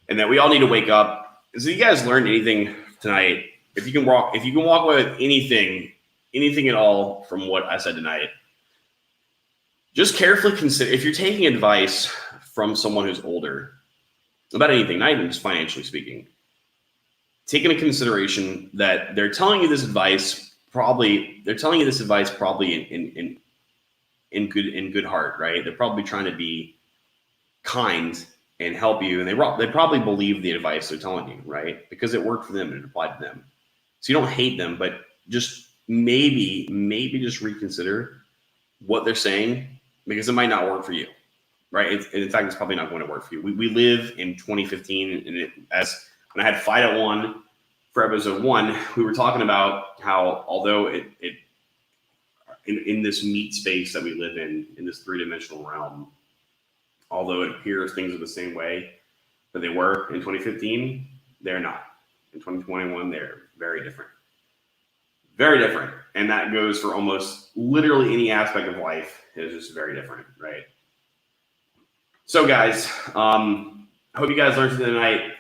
And that we all need to wake up So you guys learned anything tonight? If you can walk away with anything at all from what I said tonight, just carefully consider if you're taking advice from someone who's older about anything, not even just financially speaking. Take into consideration that they're telling you this advice probably in good heart, right? They're probably trying to be kind and help you, and they probably believe the advice they're telling you, right? Because it worked for them and it applied to them. So you don't hate them, but just maybe just reconsider what they're saying, because it might not work for you, right? In fact, it's probably not going to work for you. We live in 2015, and when I had Fight at One for episode 1, we were talking about how although it in this meat space that we live in this three-dimensional realm, although it appears things are the same way that they were in 2015, they're not. In 2021, they're very different. Very different. And that goes for almost literally any aspect of life. It's just very different, right? So guys, I hope you guys learned something tonight.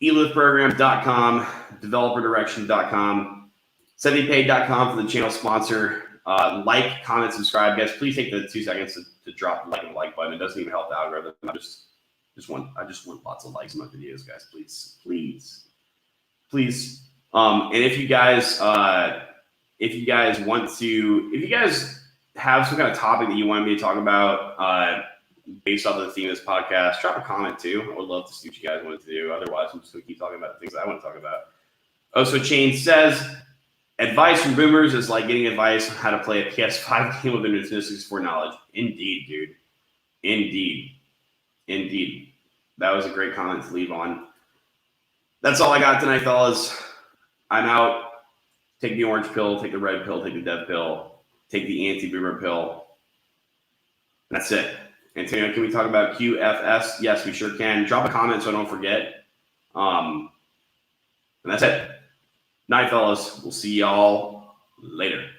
elithprograms.com, developerdirection.com, SeviPay.com for the channel sponsor. Like, comment, subscribe, guys. Please take the 2 seconds to drop the like button. It doesn't even help the algorithm. I just want lots of likes on my videos, guys. Please. And if you guys have some kind of topic that you want me to talk about, based off of the theme of this podcast, drop a comment too. I would love to see what you guys want to do. Otherwise, I'm just going to keep talking about the things I want to talk about. Also, Chain says, advice from boomers is like getting advice on how to play a PS5 game with a Nintendo 64 knowledge. Indeed, dude. Indeed. That was a great comment to leave on. That's all I got tonight, fellas. I'm out. Take the orange pill, take the red pill, take the dev pill, take the anti-boomer pill. That's it. Antonio, can we talk about QFS? Yes, we sure can. Drop a comment so I don't forget. And that's it. Night, fellas. We'll see y'all later.